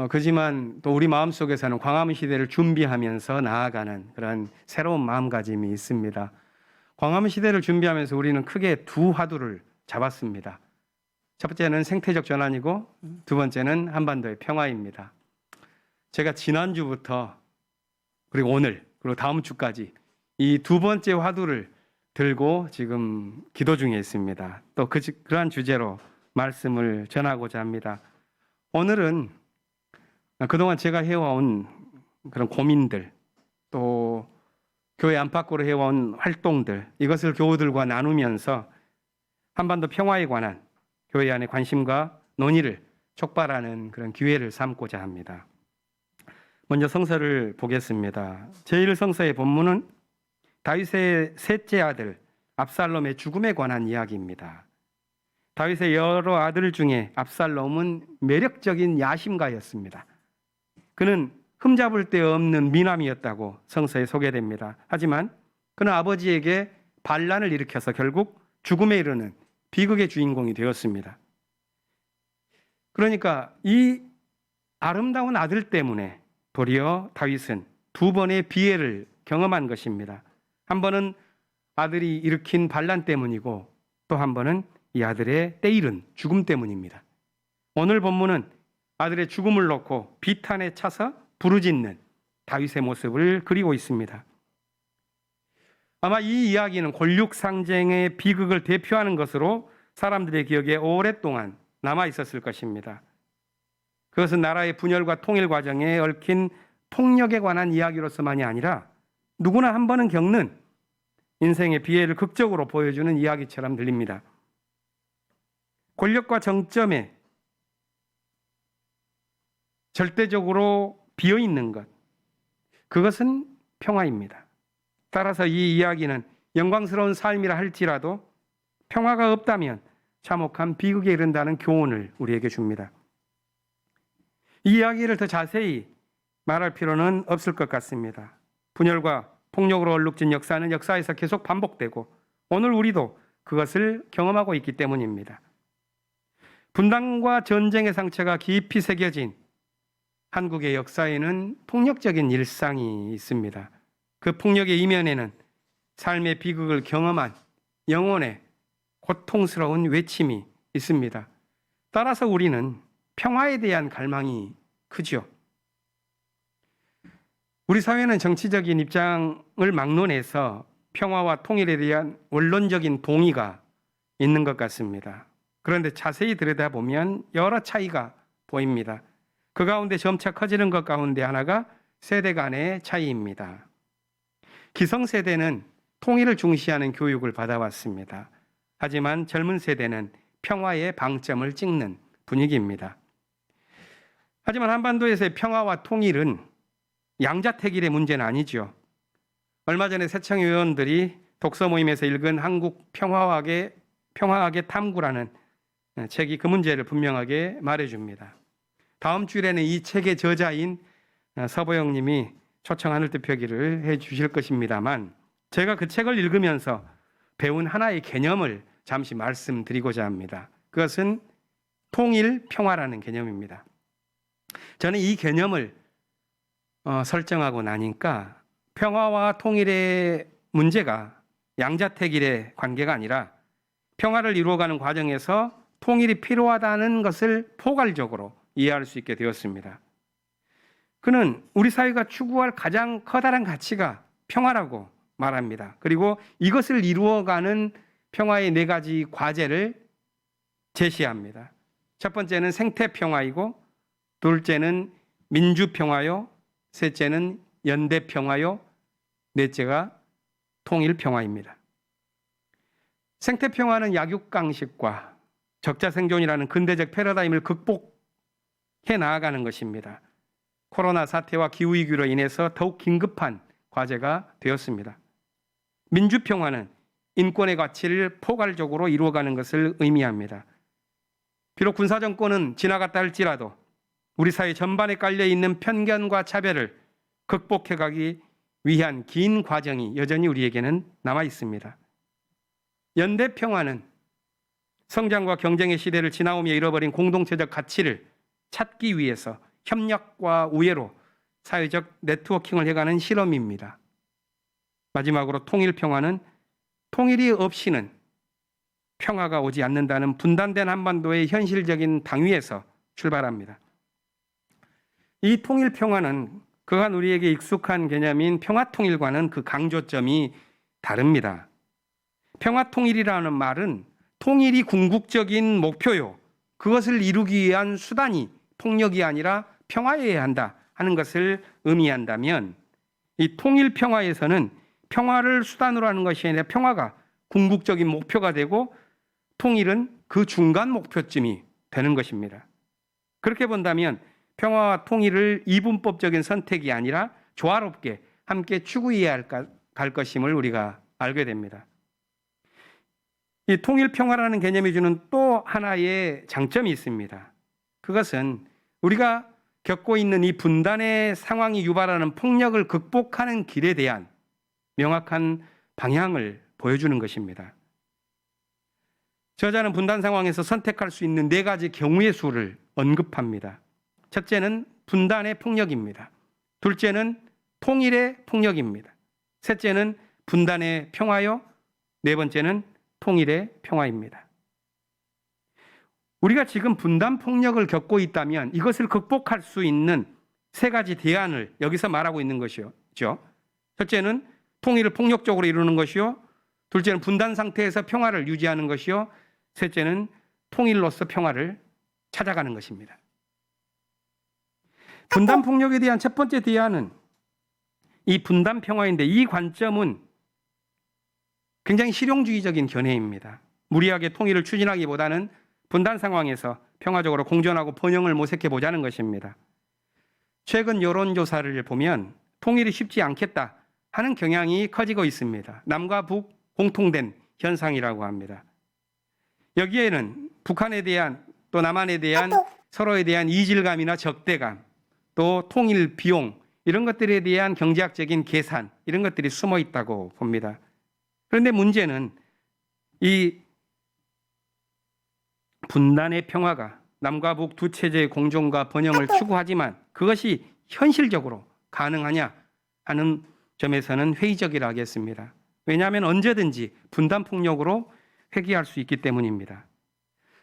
그지만 또 우리 마음속에서는 광화문 시대를 준비하면서 나아가는 그런 새로운 마음가짐이 있습니다. 광화문 시대를 준비하면서 우리는 크게 두 화두를 잡았습니다. 첫 번째는 생태적 전환이고 두 번째는 한반도의 평화입니다. 제가 지난주부터 그리고 오늘 그리고 다음 주까지 이 두 번째 화두를 들고 지금 기도 중에 있습니다. 또 그러한 주제로 말씀을 전하고자 합니다. 오늘은 그동안 제가 해와온 그런 고민들 또 교회 안팎으로 해와온 활동들 이것을 교우들과 나누면서 한반도 평화에 관한 교회 안의 관심과 논의를 촉발하는 그런 기회를 삼고자 합니다. 먼저 성서를 보겠습니다. 제1성서의 본문은 다윗의 셋째 아들 압살롬의 죽음에 관한 이야기입니다. 다윗의 여러 아들 중에 압살롬은 매력적인 야심가였습니다. 그는 흠잡을 데 없는 미남이었다고 성서에 소개됩니다. 하지만 그는 아버지에게 반란을 일으켜서 결국 죽음에 이르는 비극의 주인공이 되었습니다. 그러니까 이 아름다운 아들 때문에 도리어 다윗은 두 번의 비애를 경험한 것입니다. 한 번은 아들이 일으킨 반란 때문이고 또 한 번은 이 아들의 때이른 죽음 때문입니다. 오늘 본문은 아들의 죽음을 놓고 비탄에 차서 부르짖는 다윗의 모습을 그리고 있습니다. 아마 이 이야기는 골육 상쟁의 비극을 대표하는 것으로 사람들의 기억에 오랫동안 남아 있었을 것입니다. 그것은 나라의 분열과 통일 과정에 얽힌 폭력에 관한 이야기로서만이 아니라 누구나 한 번은 겪는 인생의 비애를 극적으로 보여주는 이야기처럼 들립니다. 권력과 정점에 절대적으로 비어있는 것, 그것은 평화입니다. 따라서 이 이야기는 영광스러운 삶이라 할지라도 평화가 없다면 참혹한 비극에 이른다는 교훈을 우리에게 줍니다. 이 이야기를 더 자세히 말할 필요는 없을 것 같습니다. 분열과 폭력으로 얼룩진 역사는 역사에서 계속 반복되고 오늘 우리도 그것을 경험하고 있기 때문입니다. 분단과 전쟁의 상처가 깊이 새겨진 한국의 역사에는 폭력적인 일상이 있습니다. 그 폭력의 이면에는 삶의 비극을 경험한 영혼의 고통스러운 외침이 있습니다. 따라서 우리는 평화에 대한 갈망이 크죠. 우리 사회는 정치적인 입장을 막론해서 평화와 통일에 대한 원론적인 동의가 있는 것 같습니다. 그런데 자세히 들여다보면 여러 차이가 보입니다. 그 가운데 점차 커지는 것 가운데 하나가 세대 간의 차이입니다. 기성세대는 통일을 중시하는 교육을 받아왔습니다. 하지만 젊은 세대는 평화의 방점을 찍는 분위기입니다. 하지만 한반도에서의 평화와 통일은 양자택일의 문제는 아니죠. 얼마 전에 새청 의원들이 독서 모임에서 읽은 한국 평화학의 탐구라는 책이 그 문제를 분명하게 말해줍니다. 다음 주일에는 이 책의 저자인 서보영 님이 초청 하늘 뜻 펴기를 해 주실 것입니다만, 제가 그 책을 읽으면서 배운 하나의 개념을 잠시 말씀드리고자 합니다. 그것은 통일 평화라는 개념입니다. 저는 이 개념을 설정하고 나니까 평화와 통일의 문제가 양자택일의 관계가 아니라 평화를 이루어가는 과정에서 통일이 필요하다는 것을 포괄적으로 이해할 수 있게 되었습니다. 그는 우리 사회가 추구할 가장 커다란 가치가 평화라고 말합니다. 그리고 이것을 이루어가는 평화의 4가지 과제를 제시합니다. 첫 번째는 생태평화이고, 둘째는 민주평화요, 셋째는 연대평화요, 넷째가 통일평화입니다. 생태평화는 약육강식과 적자생존이라는 근대적 패러다임을 극복해 나아가는 것입니다. 코로나 사태와 기후위기로 인해서 더욱 긴급한 과제가 되었습니다. 민주평화는 인권의 가치를 포괄적으로 이루어가는 것을 의미합니다. 비록 군사정권은 지나갔다 할지라도 우리 사회 전반에 깔려있는 편견과 차별을 극복해가기 위한 긴 과정이 여전히 우리에게는 남아 있습니다. 연대평화는 성장과 경쟁의 시대를 지나오며 잃어버린 공동체적 가치를 찾기 위해서 협력과 우애로 사회적 네트워킹을 해가는 실험입니다. 마지막으로 통일평화는 통일이 없이는 평화가 오지 않는다는 분단된 한반도의 현실적인 당위에서 출발합니다. 이 통일평화는 그간 우리에게 익숙한 개념인 평화통일과는 그 강조점이 다릅니다. 평화통일이라는 말은 통일이 궁극적인 목표요, 그것을 이루기 위한 수단이 폭력이 아니라 평화여야 한다 하는 것을 의미한다면, 이 통일평화에서는 평화를 수단으로 하는 것이 아니라 평화가 궁극적인 목표가 되고 통일은 그 중간 목표쯤이 되는 것입니다. 그렇게 본다면 평화와 통일을 이분법적인 선택이 아니라 조화롭게 함께 추구해야 할 것임을 우리가 알게 됩니다. 이 통일평화라는 개념이 주는 또 하나의 장점이 있습니다. 그것은 우리가 겪고 있는 이 분단의 상황이 유발하는 폭력을 극복하는 길에 대한 명확한 방향을 보여주는 것입니다. 저자는 분단 상황에서 선택할 수 있는 4가지 경우의 수를 언급합니다. 첫째는 분단의 폭력입니다. 둘째는 통일의 폭력입니다. 셋째는 분단의 평화요, 4번째는 통일의 평화입니다. 우리가 지금 분단 폭력을 겪고 있다면 이것을 극복할 수 있는 3가지 대안을 여기서 말하고 있는 것이죠. 첫째는 통일을 폭력적으로 이루는 것이요, 둘째는 분단 상태에서 평화를 유지하는 것이요, 셋째는 통일로서 평화를 찾아가는 것입니다. 분단 폭력에 대한 첫 번째 대안은 이 분단 평화인데, 이 관점은 굉장히 실용주의적인 견해입니다. 무리하게 통일을 추진하기보다는 분단 상황에서 평화적으로 공존하고 번영을 모색해 보자는 것입니다. 최근 여론조사를 보면 통일이 쉽지 않겠다 하는 경향이 커지고 있습니다. 남과 북 공통된 현상이라고 합니다. 여기에는 북한에 대한, 또 남한에 대한 서로에 대한 이질감이나 적대감, 또 통일 비용, 이런 것들에 대한 경제학적인 계산, 이런 것들이 숨어 있다고 봅니다. 그런데 문제는 이 분단의 평화가 남과 북 두 체제의 공존과 번영을 추구하지만 그것이 현실적으로 가능하냐 하는 점에서는 회의적이라 하겠습니다. 왜냐하면 언제든지 분단 폭력으로 회귀할 수 있기 때문입니다.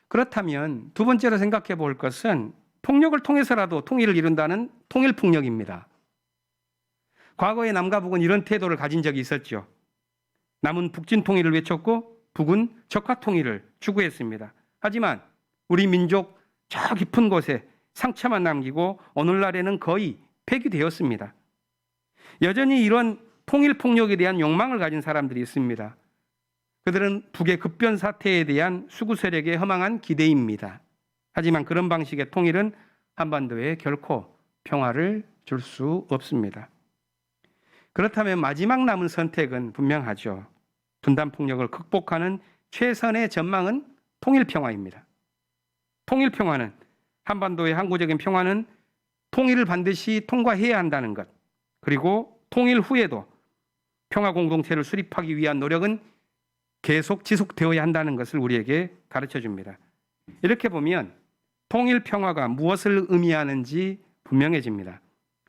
그렇다면 두 번째로 생각해 볼 것은 폭력을 통해서라도 통일을 이룬다는 통일 폭력입니다. 과거에 남과 북은 이런 태도를 가진 적이 있었죠. 남은 북진 통일을 외쳤고 북은 적화 통일을 추구했습니다. 하지만 우리 민족 저 깊은 곳에 상처만 남기고 오늘날에는 거의 폐기되었습니다. 여전히 이런 통일폭력에 대한 욕망을 가진 사람들이 있습니다. 그들은 북의 급변 사태에 대한 수구 세력의 허망한 기대입니다. 하지만 그런 방식의 통일은 한반도에 결코 평화를 줄 수 없습니다. 그렇다면 마지막 남은 선택은 분명하죠. 분단폭력을 극복하는 최선의 전망은 통일평화입니다. 통일평화는, 한반도의 항구적인 평화는 통일을 반드시 통과해야 한다는 것, 그리고 통일 후에도 평화 공동체를 수립하기 위한 노력은 계속 지속되어야 한다는 것을 우리에게 가르쳐 줍니다. 이렇게 보면 통일평화가 무엇을 의미하는지 분명해집니다.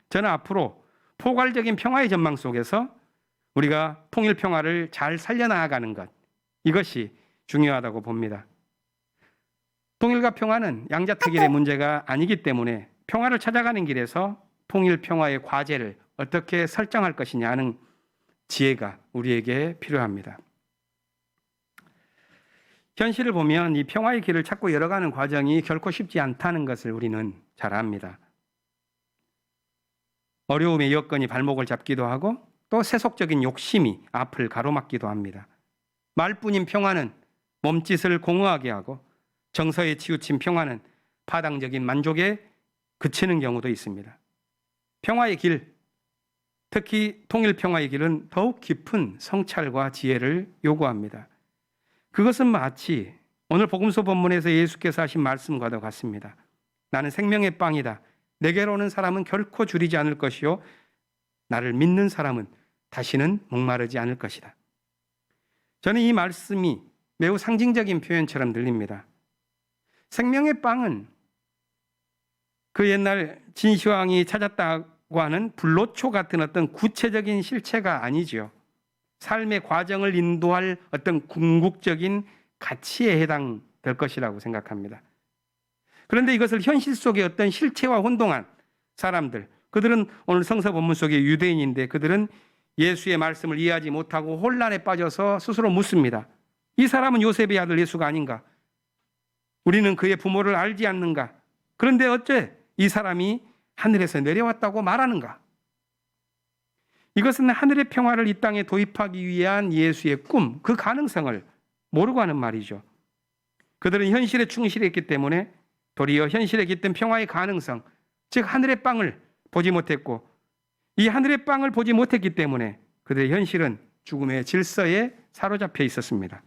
저는 앞으로 포괄적인 평화의 전망 속에서 우리가 통일평화를 잘 살려나가는 것, 이것이 중요하다고 봅니다. 통일과 평화는 양자택일의 문제가 아니기 때문에 평화를 찾아가는 길에서 통일평화의 과제를 어떻게 설정할 것이냐 하는 지혜가 우리에게 필요합니다. 현실을 보면 이 평화의 길을 찾고 열어가는 과정이 결코 쉽지 않다는 것을 우리는 잘 압니다. 어려움의 여건이 발목을 잡기도 하고 또 세속적인 욕심이 앞을 가로막기도 합니다. 말뿐인 평화는 몸짓을 공허하게 하고 정서에 치우친 평화는 파당적인 만족에 그치는 경우도 있습니다. 평화의 길, 특히 통일평화의 길은 더욱 깊은 성찰과 지혜를 요구합니다. 그것은 마치 오늘 복음서 본문에서 예수께서 하신 말씀과도 같습니다. 나는 생명의 빵이다. 내게로 오는 사람은 결코 줄이지 않을 것이요 나를 믿는 사람은 다시는 목마르지 않을 것이다. 저는 이 말씀이 매우 상징적인 표현처럼 들립니다. 생명의 빵은 그 옛날 진시황이 찾았다고 하는 불로초 같은 어떤 구체적인 실체가 아니죠. 삶의 과정을 인도할 어떤 궁극적인 가치에 해당될 것이라고 생각합니다. 그런데 이것을 현실 속의 어떤 실체와 혼동한 사람들, 그들은 오늘 성서 본문 속의 유대인인데 그들은 예수의 말씀을 이해하지 못하고 혼란에 빠져서 스스로 묻습니다. 이 사람은 요셉의 아들 예수가 아닌가? 우리는 그의 부모를 알지 않는가? 그런데 어째 이 사람이 하늘에서 내려왔다고 말하는가? 이것은 하늘의 평화를 이 땅에 도입하기 위한 예수의 꿈, 그 가능성을 모르고 하는 말이죠. 그들은 현실에 충실했기 때문에 도리어 현실에 깃든 평화의 가능성, 즉 하늘의 빵을 보지 못했고 이 하늘의 빵을 보지 못했기 때문에 그들의 현실은 죽음의 질서에 사로잡혀 있었습니다.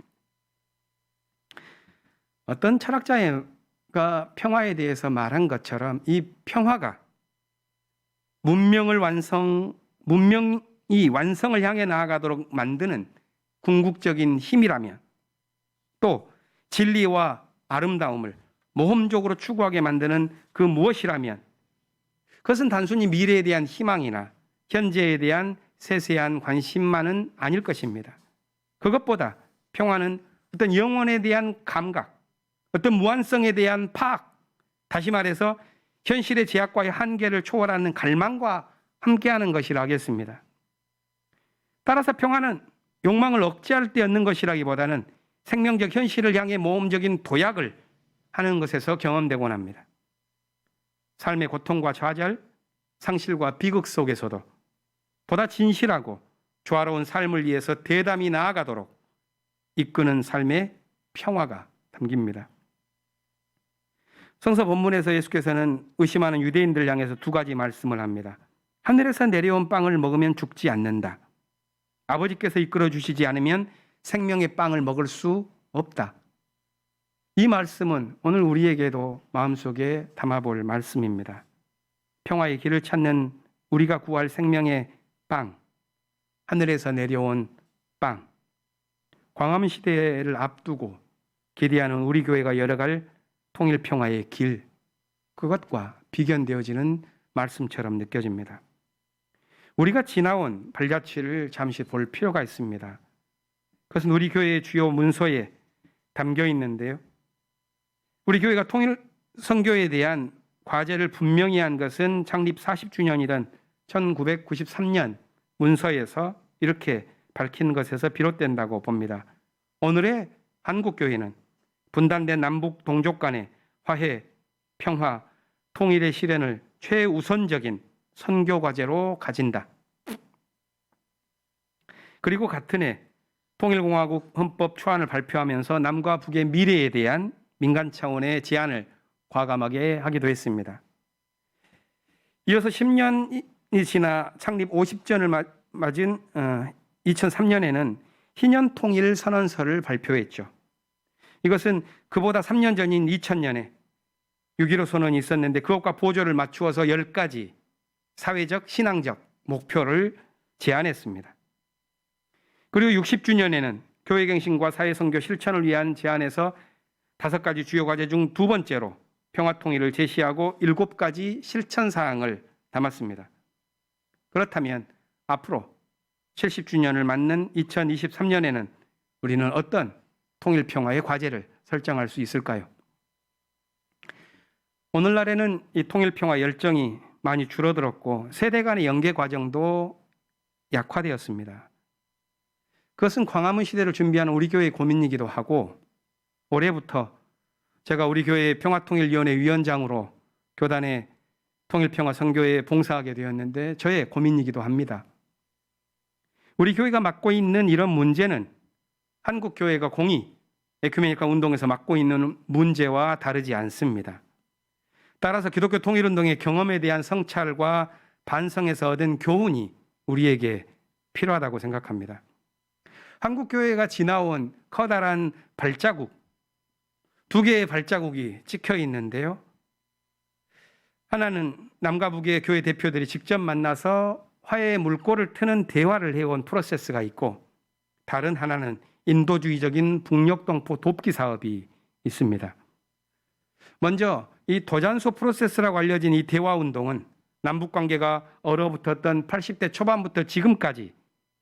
어떤 철학자가 평화에 대해서 말한 것처럼 이 평화가 문명이 완성을 향해 나아가도록 만드는 궁극적인 힘이라면 또 진리와 아름다움을 모험적으로 추구하게 만드는 그 무엇이라면 그것은 단순히 미래에 대한 희망이나 현재에 대한 세세한 관심만은 아닐 것입니다. 그것보다 평화는 어떤 영혼에 대한 감각, 어떤 무한성에 대한 파악, 다시 말해서 현실의 제약과의 한계를 초월하는 갈망과 함께하는 것이라 하겠습니다. 따라서 평화는 욕망을 억제할 때 얻는 것이라기보다는 생명적 현실을 향해 모험적인 도약을 하는 것에서 경험되곤 합니다. 삶의 고통과 좌절, 상실과 비극 속에서도 보다 진실하고 조화로운 삶을 위해서 대담히 나아가도록 이끄는 삶의 평화가 담깁니다. 성서 본문에서 예수께서는 의심하는 유대인들 향해서 두 가지 말씀을 합니다. 하늘에서 내려온 빵을 먹으면 죽지 않는다. 아버지께서 이끌어 주시지 않으면 생명의 빵을 먹을 수 없다. 이 말씀은 오늘 우리에게도 마음속에 담아볼 말씀입니다. 평화의 길을 찾는 우리가 구할 생명의 빵, 하늘에서 내려온 빵, 광화문 시대를 앞두고 기대하는 우리 교회가 열어갈 통일평화의 길, 그것과 비견되어지는 말씀처럼 느껴집니다. 우리가 지나온 발자취를 잠시 볼 필요가 있습니다. 그것은 우리 교회의 주요 문서에 담겨 있는데요. 우리 교회가 통일 선교에 대한 과제를 분명히 한 것은 창립 40주년이던 1993년 문서에서 이렇게 밝힌 것에서 비롯된다고 봅니다. 오늘의 한국교회는 분단된 남북 동족 간의 화해, 평화, 통일의 실현을 최우선적인 선교 과제로 가진다. 그리고 같은 해 통일공화국 헌법 초안을 발표하면서 남과 북의 미래에 대한 민간 차원의 제안을 과감하게 하기도 했습니다. 이어서 10년이 지나 창립 50전을 맞은 2003년에는 희년 통일 선언서를 발표했죠. 이것은 그보다 3년 전인 2000년에 6.15 선언이 있었는데 그것과 보조를 맞추어서 10가지 사회적, 신앙적 목표를 제안했습니다. 그리고 60주년에는 교회갱신과 사회선교 실천을 위한 제안에서 5가지 주요 과제 중 두 번째로 평화통일을 제시하고 7가지 실천사항을 담았습니다. 그렇다면 앞으로 70주년을 맞는 2023년에는 우리는 어떤 통일평화의 과제를 설정할 수 있을까요? 오늘날에는 이 통일평화 열정이 많이 줄어들었고 세대 간의 연계 과정도 약화되었습니다. 그것은 광화문 시대를 준비하는 우리 교회의 고민이기도 하고 올해부터 제가 우리 교회 평화통일위원회 위원장으로 교단의 통일평화 선교에 봉사하게 되었는데 저의 고민이기도 합니다. 우리 교회가 맡고 있는 이런 문제는 한국 교회가 공의 에큐메니컬 운동에서 맡고 있는 문제와 다르지 않습니다. 따라서 기독교 통일운동의 경험에 대한 성찰과 반성에서 얻은 교훈이 우리에게 필요하다고 생각합니다. 한국 교회가 지나온 커다란 발자국, 2개의 발자국이 찍혀 있는데요. 하나는 남과 북의 교회 대표들이 직접 만나서 화해의 물꼬를 트는 대화를 해온 프로세스가 있고 다른 하나는 인도주의적인 북녘동포 돕기 사업이 있습니다. 먼저 이 도잔소 프로세스라고 알려진 이 대화운동은 남북관계가 얼어붙었던 80대 초반부터 지금까지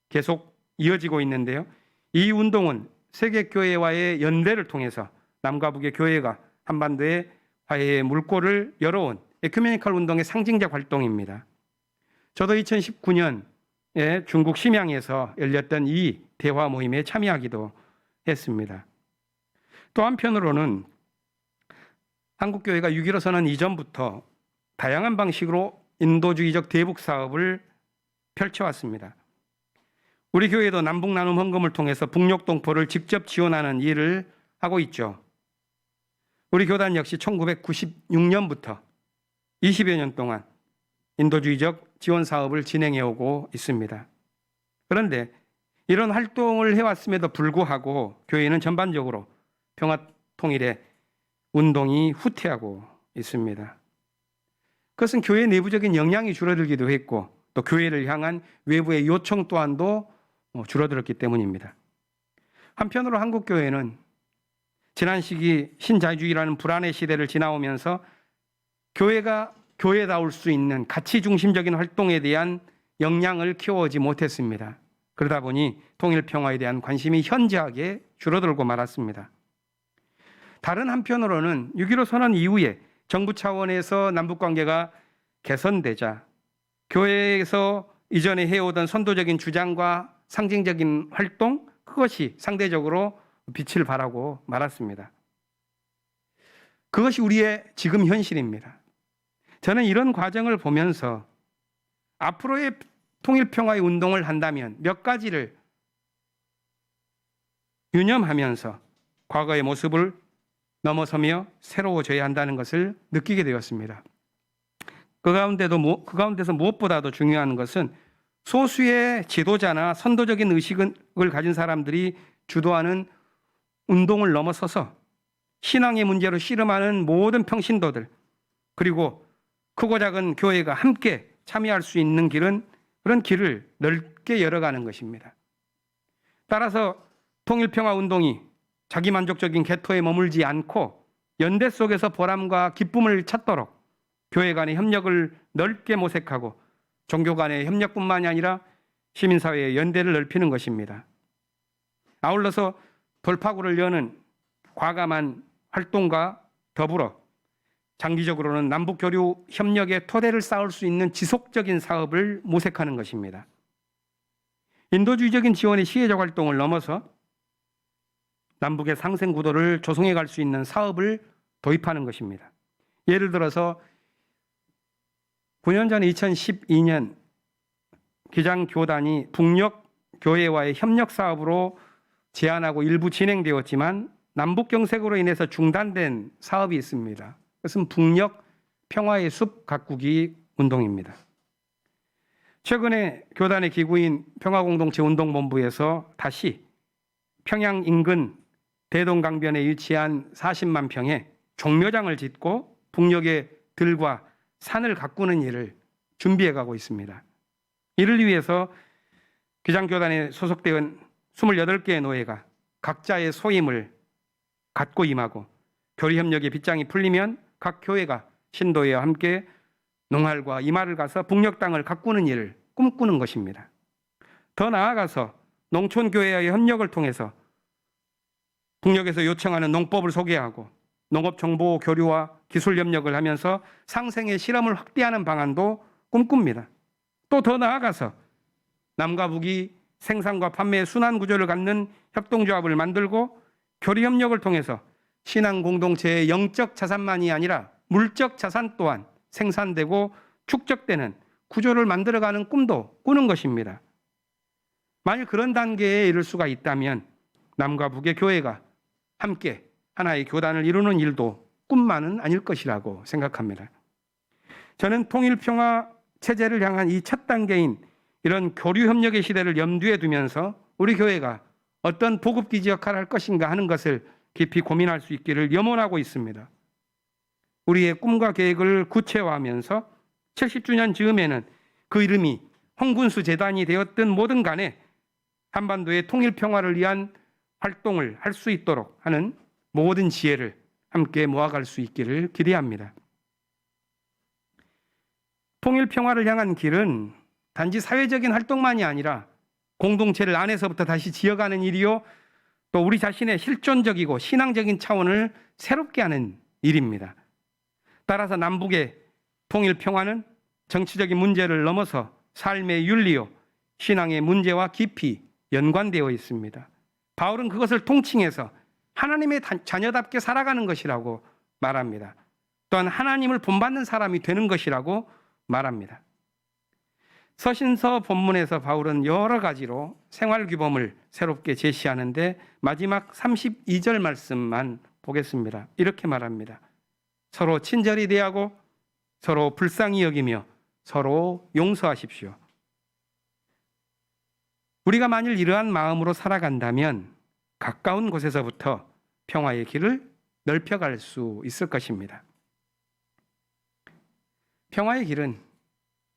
계속 이어지고 있는데요. 이 운동은 세계교회와의 연대를 통해서 남과 북의 교회가 한반도에 화해의 물꼬를 열어온 에큐메니컬 운동의 상징적 활동입니다. 저도 2019년에 중국 심양에서 열렸던 이 대화 모임에 참여하기도 했습니다. 또 한편으로는 한국교회가 6.15 선언 이전부터 다양한 방식으로 인도주의적 대북 사업을 펼쳐왔습니다. 우리 교회도 남북 나눔 헌금을 통해서 북녘동포를 직접 지원하는 일을 하고 있죠. 우리 교단 역시 1996년부터 20여 년 동안 인도주의적 지원 사업을 진행해 오고 있습니다. 그런데 이런 활동을 해왔음에도 불구하고 교회는 전반적으로 평화통일의 운동이 후퇴하고 있습니다. 그것은 교회 내부적인 역량이 줄어들기도 했고 또 교회를 향한 외부의 요청 또한도 줄어들었기 때문입니다. 한편으로 한국교회는 지난 시기 신자유주의라는 불안의 시대를 지나오면서 교회가 교회다울 수 있는 가치 중심적인 활동에 대한 역량을 키워오지 못했습니다. 그러다 보니 통일평화에 대한 관심이 현저하게 줄어들고 말았습니다. 다른 한편으로는 6.15 선언 이후에 정부 차원에서 남북관계가 개선되자 교회에서 이전에 해오던 선도적인 주장과 상징적인 활동, 그것이 상대적으로 빛을 발하고 말았습니다. 그것이 우리의 지금 현실입니다. 저는 이런 과정을 보면서 앞으로의 통일평화의 운동을 한다면 몇 가지를 유념하면서 과거의 모습을 넘어서며 새로워져야 한다는 것을 느끼게 되었습니다. 그 가운데서 무엇보다도 중요한 것은 소수의 지도자나 선도적인 의식을 가진 사람들이 주도하는 운동을 넘어서서 신앙의 문제로 씨름하는 모든 평신도들 그리고 크고 작은 교회가 함께 참여할 수 있는 길은 그런 길을 넓게 열어가는 것입니다. 따라서 통일평화 운동이 자기만족적인 개토에 머물지 않고 연대 속에서 보람과 기쁨을 찾도록 교회 간의 협력을 넓게 모색하고 종교 간의 협력뿐만이 아니라 시민사회의 연대를 넓히는 것입니다. 아울러서 돌파구를 여는 과감한 활동과 더불어 장기적으로는 남북교류 협력의 토대를 쌓을 수 있는 지속적인 사업을 모색하는 것입니다. 인도주의적인 지원의 시혜적 활동을 넘어서 남북의 상생 구도를 조성해 갈 수 있는 사업을 도입하는 것입니다. 예를 들어서 9년 전 2012년 기장교단이 북녘 교회와의 협력 사업으로 제안하고 일부 진행되었지만 남북 경색으로 인해서 중단된 사업이 있습니다. 그것은 북녘 평화의 숲 가꾸기 운동입니다. 최근에 교단의 기구인 평화공동체운동본부에서 다시 평양 인근 대동강변에 위치한 40만 평에 종묘장을 짓고 북녘의 들과 산을 가꾸는 일을 준비해가고 있습니다. 이를 위해서 기장교단에 소속되어 28개의 노예가 각자의 소임을 갖고 임하고 교리협력의 빗장이 풀리면 각 교회가 신도회와 함께 농활과 이마를 가서 북녘 땅을 가꾸는 일을 꿈꾸는 것입니다. 더 나아가서 농촌교회와의 협력을 통해서 북녘에서 요청하는 농법을 소개하고 농업정보 교류와 기술 협력을 하면서 상생의 실험을 확대하는 방안도 꿈꿉니다. 또 더 나아가서 남과 북이 생산과 판매의 순환 구조를 갖는 협동조합을 만들고 교리 협력을 통해서 신앙 공동체의 영적 자산만이 아니라 물적 자산 또한 생산되고 축적되는 구조를 만들어가는 꿈도 꾸는 것입니다. 만일 그런 단계에 이를 수가 있다면 남과 북의 교회가 함께 하나의 교단을 이루는 일도 꿈만은 아닐 것이라고 생각합니다. 저는 통일평화 체제를 향한 이 첫 단계인 이런 교류협력의 시대를 염두에 두면서 우리 교회가 어떤 보급기지 역할을 할 것인가 하는 것을 깊이 고민할 수 있기를 염원하고 있습니다. 우리의 꿈과 계획을 구체화하면서 70주년 즈음에는 그 이름이 홍군수 재단이 되었든 뭐든 간에 한반도의 통일평화를 위한 활동을 할 수 있도록 하는 모든 지혜를 함께 모아갈 수 있기를 기대합니다. 통일평화를 향한 길은 단지 사회적인 활동만이 아니라 공동체를 안에서부터 다시 지어가는 일이요, 또 우리 자신의 실존적이고 신앙적인 차원을 새롭게 하는 일입니다. 따라서 남북의 통일평화는 정치적인 문제를 넘어서 삶의 윤리요, 신앙의 문제와 깊이 연관되어 있습니다. 바울은 그것을 통칭해서 하나님의 자녀답게 살아가는 것이라고 말합니다. 또한 하나님을 본받는 사람이 되는 것이라고 말합니다. 서신서 본문에서 바울은 여러 가지로 생활규범을 새롭게 제시하는데 마지막 32절 말씀만 보겠습니다. 이렇게 말합니다. 서로 친절히 대하고 서로 불쌍히 여기며 서로 용서하십시오. 우리가 만일 이러한 마음으로 살아간다면 가까운 곳에서부터 평화의 길을 넓혀갈 수 있을 것입니다. 평화의 길은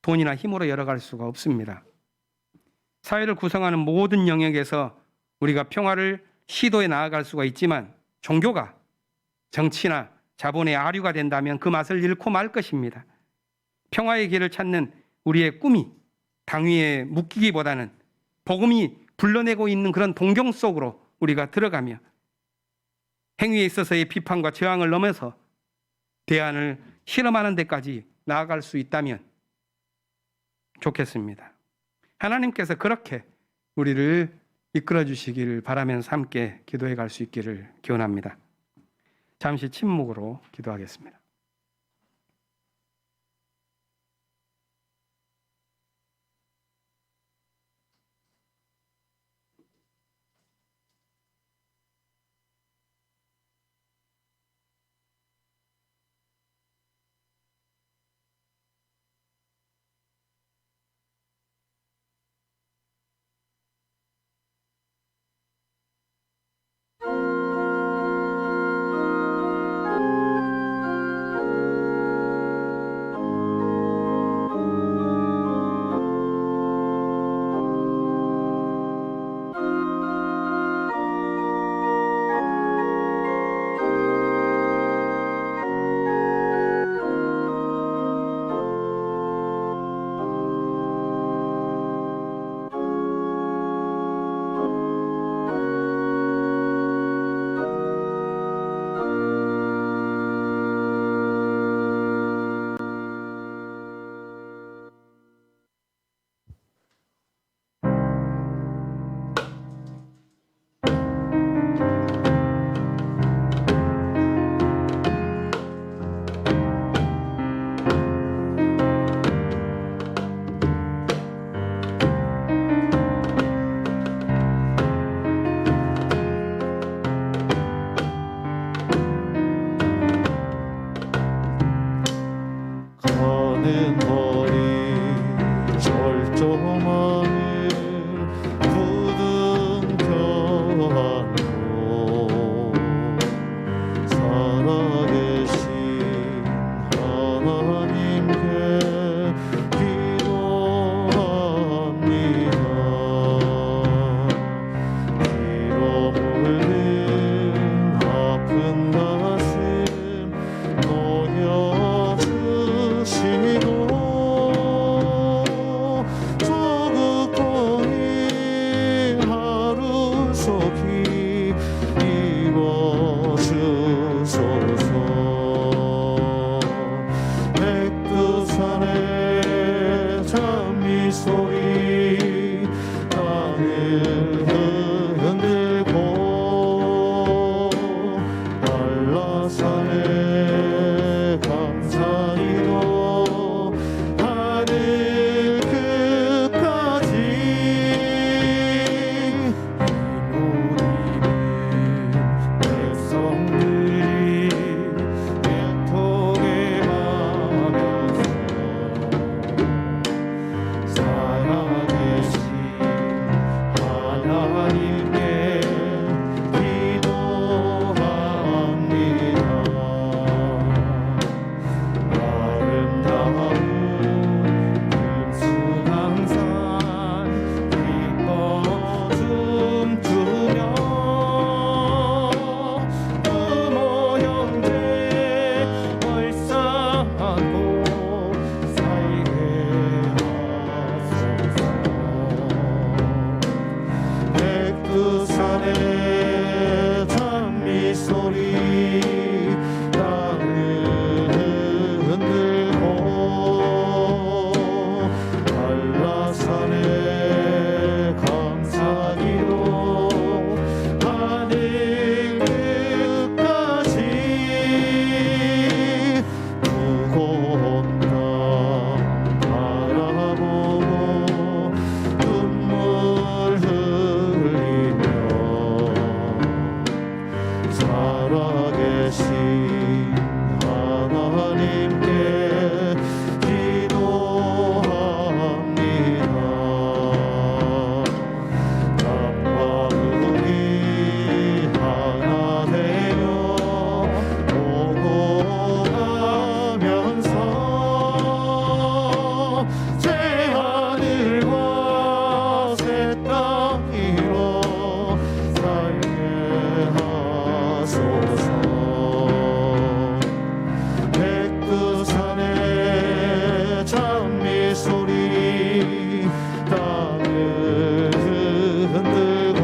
돈이나 힘으로 열어갈 수가 없습니다. 사회를 구성하는 모든 영역에서 우리가 평화를 시도해 나아갈 수가 있지만 종교가 정치나 자본의 아류가 된다면 그 맛을 잃고 말 것입니다. 평화의 길을 찾는 우리의 꿈이 당위에 묶이기보다는 복음이 불러내고 있는 그런 동경 속으로 우리가 들어가며 행위에 있어서의 비판과 저항을 넘어서 대안을 실험하는 데까지 나아갈 수 있다면 좋겠습니다. 하나님께서 그렇게 우리를 이끌어 주시기를 바라면서 함께 기도해 갈 수 있기를 기원합니다. 잠시 침묵으로 기도하겠습니다. 찬미 소리 땅을 흔들고 한라산에 감사기도 하늘 끝까지 백성들이 애통해 가면서 살아계신 하나님께 기도합니다. 아름다운 금수강산 기뻐 춤추며 부모 형제 얼싸안고 살게 하소서. 백두산의 찬미 소리 땅을 흔들고 한라산에 감사기도 하늘 끝까지 무거운 땅 바라보고 눈물 흘리며 살아계신 하나님께 기도합니다. 땅과 물이 하나 되어 오고 가면서 새 하늘과 새 땅 위로 살게 하소서. 백두산의 찬미 소리 땅을 흔들고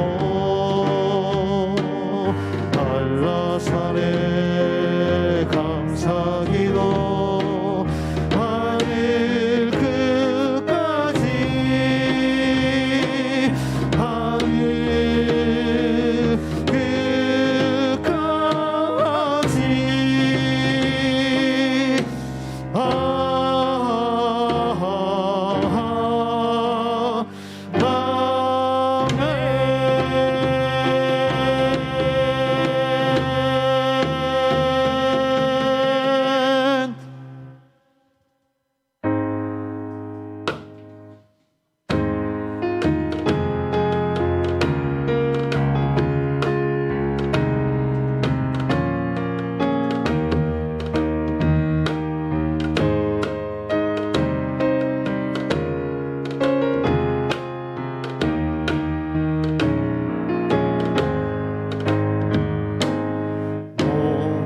한라산에 감사기도 하늘 끝까지 하늘 끝까지 아멘.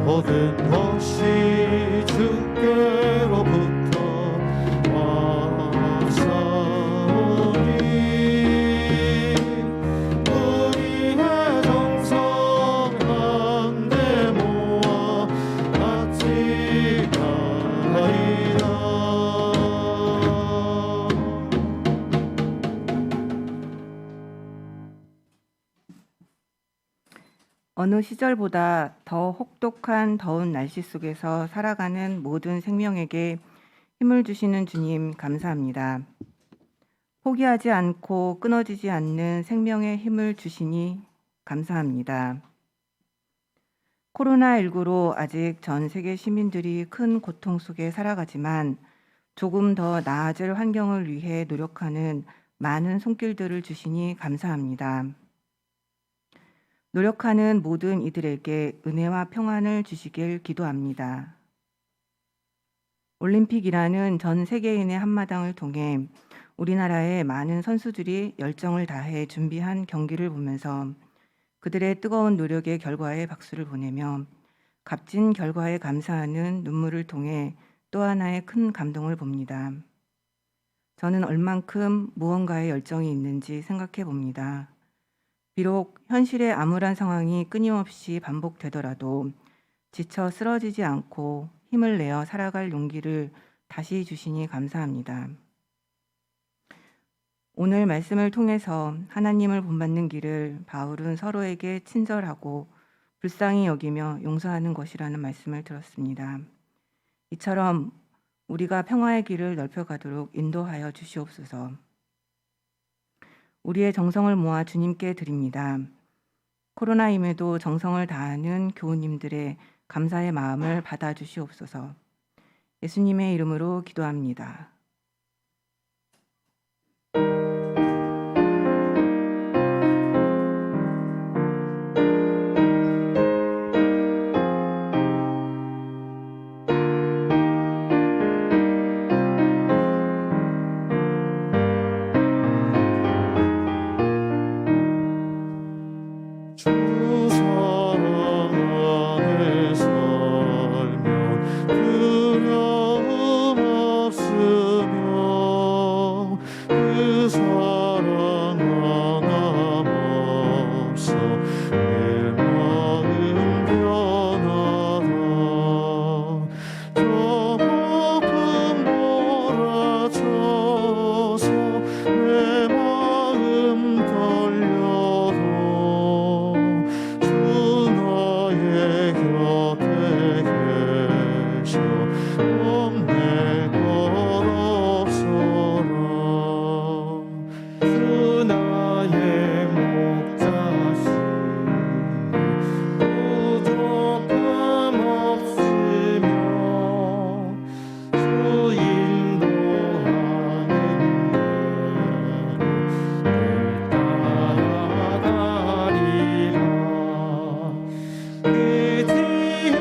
모든 것이 주께로부터 와사오니 우리의 정성 한데 모아 같이 가이다. 어느 시절보다 더 혹독한 더운 날씨 속에서 살아가는 모든 생명에게 힘을 주시는 주님 감사합니다. 포기하지 않고 끊어지지 않는 생명의 힘을 주시니 감사합니다. 코로나19로 아직 전 세계 시민들이 큰 고통 속에 살아가지만 조금 더 나아질 환경을 위해 노력하는 많은 손길들을 주시니 감사합니다. 노력하는 모든 이들에게 은혜와 평안을 주시길 기도합니다. 올림픽이라는 전 세계인의 한마당을 통해 우리나라의 많은 선수들이 열정을 다해 준비한 경기를 보면서 그들의 뜨거운 노력의 결과에 박수를 보내며 값진 결과에 감사하는 눈물을 통해 또 하나의 큰 감동을 봅니다. 저는 얼만큼 무언가에 열정이 있는지 생각해 봅니다. 비록 현실의 암울한 상황이 끊임없이 반복되더라도 지쳐 쓰러지지 않고 힘을 내어 살아갈 용기를 다시 주시니 감사합니다. 오늘 말씀을 통해서 하나님을 본받는 길을 바울은 서로에게 친절하고 불쌍히 여기며 용서하는 것이라는 말씀을 들었습니다. 이처럼 우리가 평화의 길을 넓혀가도록 인도하여 주시옵소서. 우리의 정성을 모아 주님께 드립니다. 코로나임에도 정성을 다하는 교우님들의 감사의 마음을 받아주시옵소서. 예수님의 이름으로 기도합니다. 주 사랑 안에 살면 두려움 없으며 그 사랑 하나 없어 내 마음 변하다. 저 폭풍 몰아쳐서 내 마음 떨려도 주 나의 곁에 계셔 없네 것 없어라. 주 나의 목자시니 부족함 없으며 주 인도하는 대로 따라가리라. 그 뒤에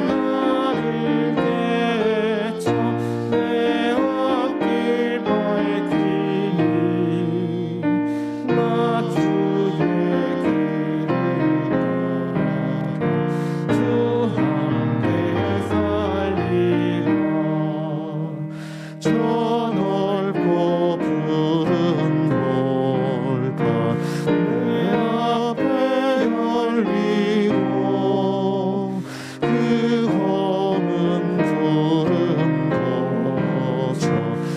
나를 대쳐 내 앞길 밝히니 나 주의 길을 따라 주 함께 살리라. 저 넓고 푸른 돌판 내 앞에 열리고 그 검은 푸른 거쳐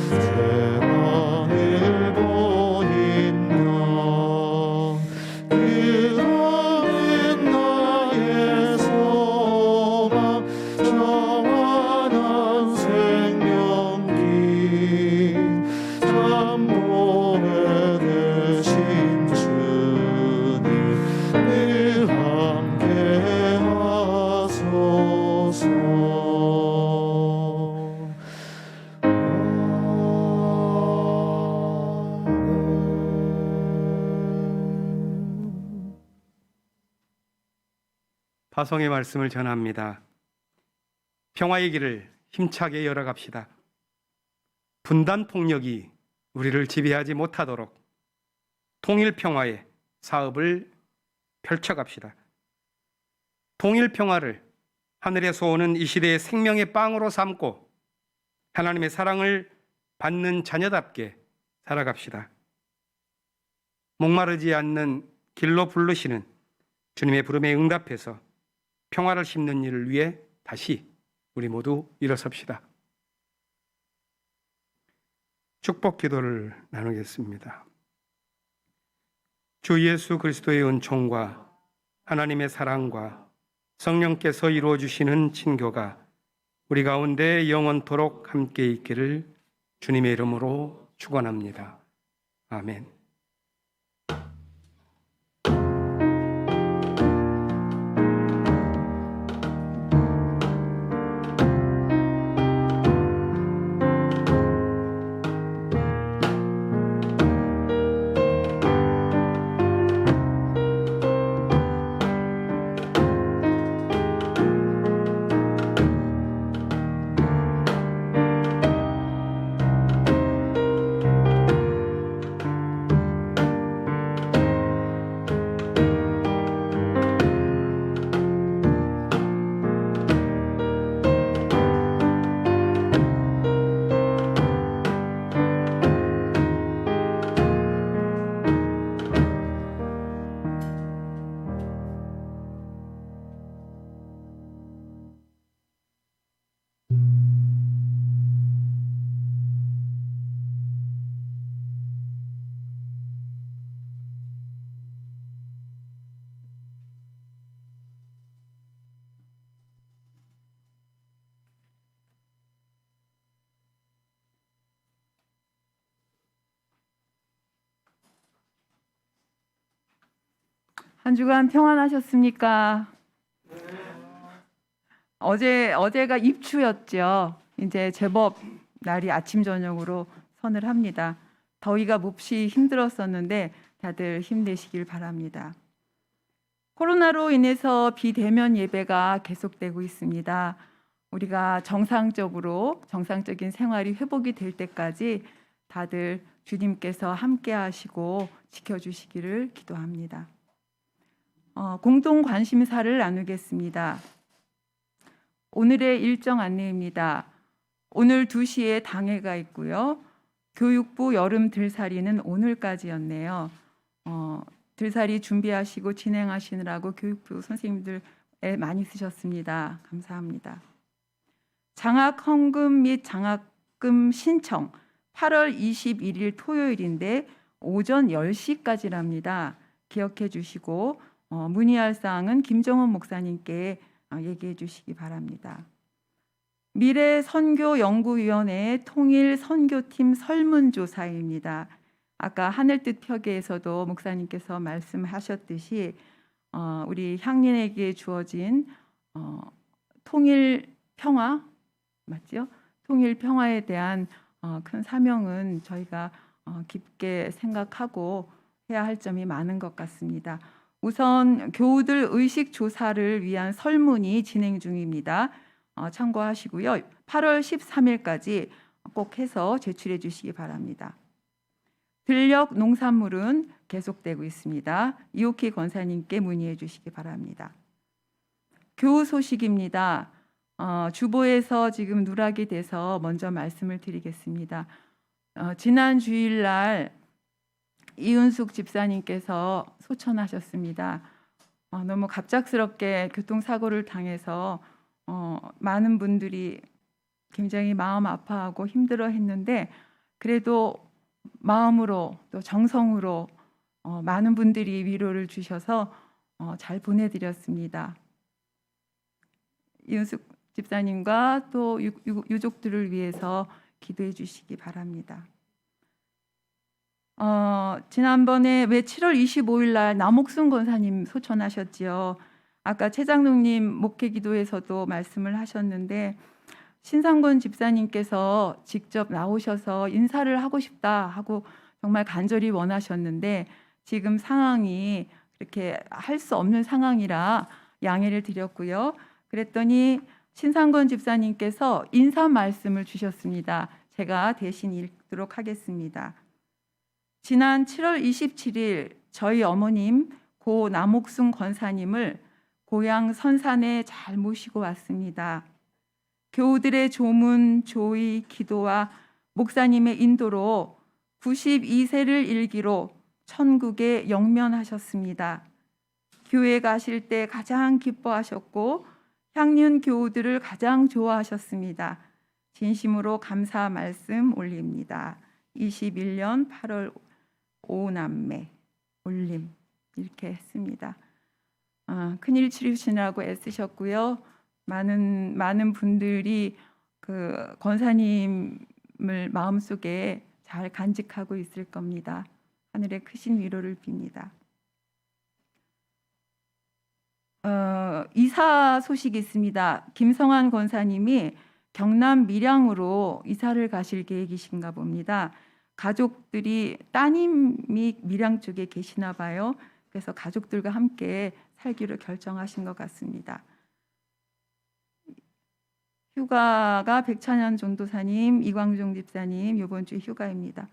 세상을 보인다. 그거는 나의 소망 정원한 생명길 참모에 되신 주님 늘 함께 하소서. 파송의 말씀을 전합니다. 평화의 길을 힘차게 열어갑시다. 분단 폭력이 우리를 지배하지 못하도록 통일 평화의 사업을 펼쳐갑시다. 통일 평화를 하늘에서 오는 이 시대의 생명의 빵으로 삼고 하나님의 사랑을 받는 자녀답게 살아갑시다. 목마르지 않는 길로 부르시는 주님의 부름에 응답해서 평화를 심는 일을 위해 다시 우리 모두 일어섭시다. 축복 기도를 나누겠습니다. 주 예수 그리스도의 은총과 하나님의 사랑과 성령께서 이루어 주시는 친교가 우리 가운데 영원토록 함께 있기를 주님의 이름으로 축원합니다. 아멘. 한 주간 평안하셨습니까? 어제가 입추였죠. 이제 제법 날이 아침 저녁으로 선을 합니다. 더위가 몹시 힘들었었는데 다들 힘내시길 바랍니다. 코로나로 인해서 비대면 예배가 계속되고 있습니다. 우리가 정상적인 생활이 회복이 될 때까지 다들 주님께서 함께 하시고 지켜주시기를 기도합니다. 공동 관심사를 나누겠습니다. 오늘의 일정 안내입니다. 오늘 2시에 당회가 있고요. 교육부 여름 들살이는 오늘까지였네요. 들살이 준비하시고 진행하시느라고 교육부 선생님들 많이 쓰셨습니다. 감사합니다. 장학 헌금 및 장학금 신청 8월 21일 토요일인데 오전 10시까지랍니다. 기억해 주시고 문의할 사항은 김정원 목사님께 얘기해 주시기 바랍니다. 미래선교연구위원회 통일선교팀 설문조사입니다. 아까 하늘뜻 표계에서도 목사님께서 말씀하셨듯이 우리 향린에게 주어진 통일평화 맞죠? 통일평화에 대한 큰 사명은 저희가 깊게 생각하고 해야 할 점이 많은 것 같습니다. 우선 교우들 의식 조사를 위한 설문이 진행 중입니다. 참고하시고요. 8월 13일까지 꼭 해서 제출해 주시기 바랍니다. 들녘 농산물은 계속되고 있습니다. 이옥희 권사님께 문의해 주시기 바랍니다. 교우 소식입니다. 주보에서 지금 누락이 돼서 먼저 말씀을 드리겠습니다. 지난 주일날 이은숙 집사님께서 소천하셨습니다. 너무 갑작스럽게 교통사고를 당해서 많은 분들이 굉장히 마음 아파하고 힘들어했는데 그래도 마음으로 또 정성으로 많은 분들이 위로를 주셔서 잘 보내드렸습니다. 이은숙 집사님과 또 유족들을 위해서 기도해 주시기 바랍니다. 지난번에 왜 7월 25일 날 남옥순 권사님 소천하셨지요. 아까 최장로님 목회 기도에서도 말씀을 하셨는데 신상권 집사님께서 직접 나오셔서 인사를 하고 싶다 하고 정말 간절히 원하셨는데 지금 상황이 그렇게 할 수 없는 상황이라 양해를 드렸고요. 그랬더니 신상권 집사님께서 인사 말씀을 주셨습니다. 제가 대신 읽도록 하겠습니다. 지난 7월 27일 저희 어머님 고 남옥순 권사님을 고향 선산에 잘 모시고 왔습니다. 교우들의 조문, 조의, 기도와 목사님의 인도로 92세를 일기로 천국에 영면하셨습니다. 교회 가실 때 가장 기뻐하셨고 향륜 교우들을 가장 좋아하셨습니다. 진심으로 감사 말씀 올립니다. 21년 8월 5남매 올림 이렇게 했습니다. 큰일 치르시느라고 애쓰셨고요. 많은 분들이 그 권사님을 마음속에 잘 간직하고 있을 겁니다. 하늘의 크신 위로를 빕니다. 이사 소식이 있습니다. 김성환 권사님이 경남 밀양으로 이사를 가실 계획이신가 봅니다. 가족들이 따님이 밀양 쪽에 계시나 봐요. 그래서 가족들과 함께 살기로 결정하신 것 같습니다. 휴가가 백찬현 전도사님, 이광종 집사님 이번 주 휴가입니다.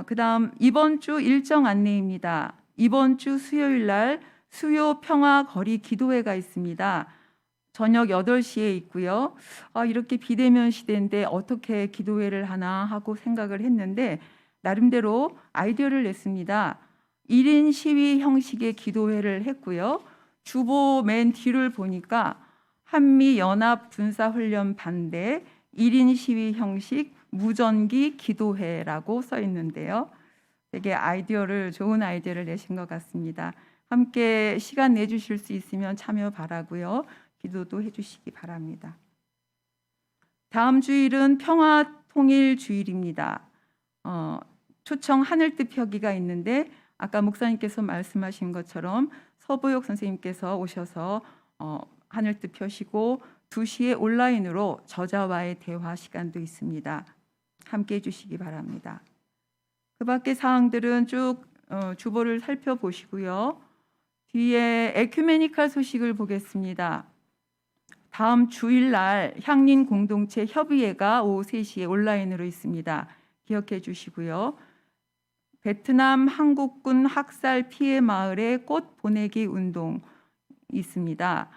그다음 이번 주 일정 안내입니다. 이번 주 수요일 날 수요 평화 거리 기도회가 있습니다. 저녁 8시에 있고요. 이렇게 비대면 시대인데 어떻게 기도회를 하나 하고 생각을 했는데 나름대로 아이디어를 냈습니다. 1인 시위 형식의 기도회를 했고요. 주보 맨 뒤를 보니까 한미연합군사훈련 반대 1인 시위 형식 무전기 기도회라고 써 있는데요. 되게 좋은 아이디어를 내신 것 같습니다. 함께 시간 내주실 수 있으면 참여 바라고요. 기도도 해주시기 바랍니다. 다음 주일은 평화통일주일입니다. 초청 하늘뜻 펴기가 있는데 아까 목사님께서 말씀하신 것처럼 서보혁 선생님께서 오셔서 하늘뜻 펴시고 2시에 온라인으로 저자와의 대화 시간도 있습니다. 함께해 주시기 바랍니다. 그 밖의 사항들은 쭉 주보를 살펴보시고요. 뒤에 에큐메니칼 소식을 보겠습니다. 다음 주일날 향린 공동체 협의회가 오후 3시에 온라인으로 있습니다. 기억해 주시고요. 베트남 한국군 학살 피해 마을에 꽃 보내기 운동 있습니다.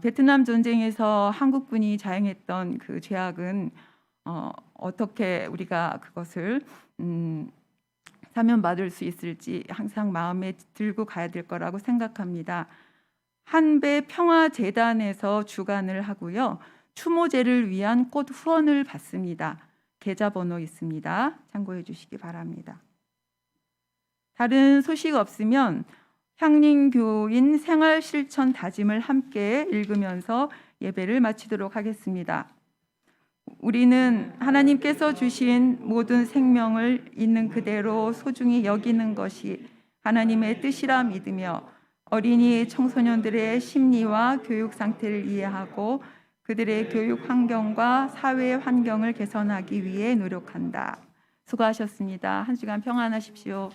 베트남 전쟁에서 한국군이 자행했던 그 죄악은 어떻게 우리가 그것을 사면받을 수 있을지 항상 마음에 들고 가야 될 거라고 생각합니다. 한배 평화재단에서 주관을 하고요. 추모제를 위한 꽃 후원을 받습니다. 계좌번호 있습니다. 참고해 주시기 바랍니다. 다른 소식 없으면 향림교인 생활실천 다짐을 함께 읽으면서 예배를 마치도록 하겠습니다. 우리는 하나님께서 주신 모든 생명을 있는 그대로 소중히 여기는 것이 하나님의 뜻이라 믿으며 어린이 청소년들의 심리와 교육 상태를 이해하고 그들의 교육 환경과 사회 환경을 개선하기 위해 노력한다. 수고하셨습니다. 한 주간 평안하십시오.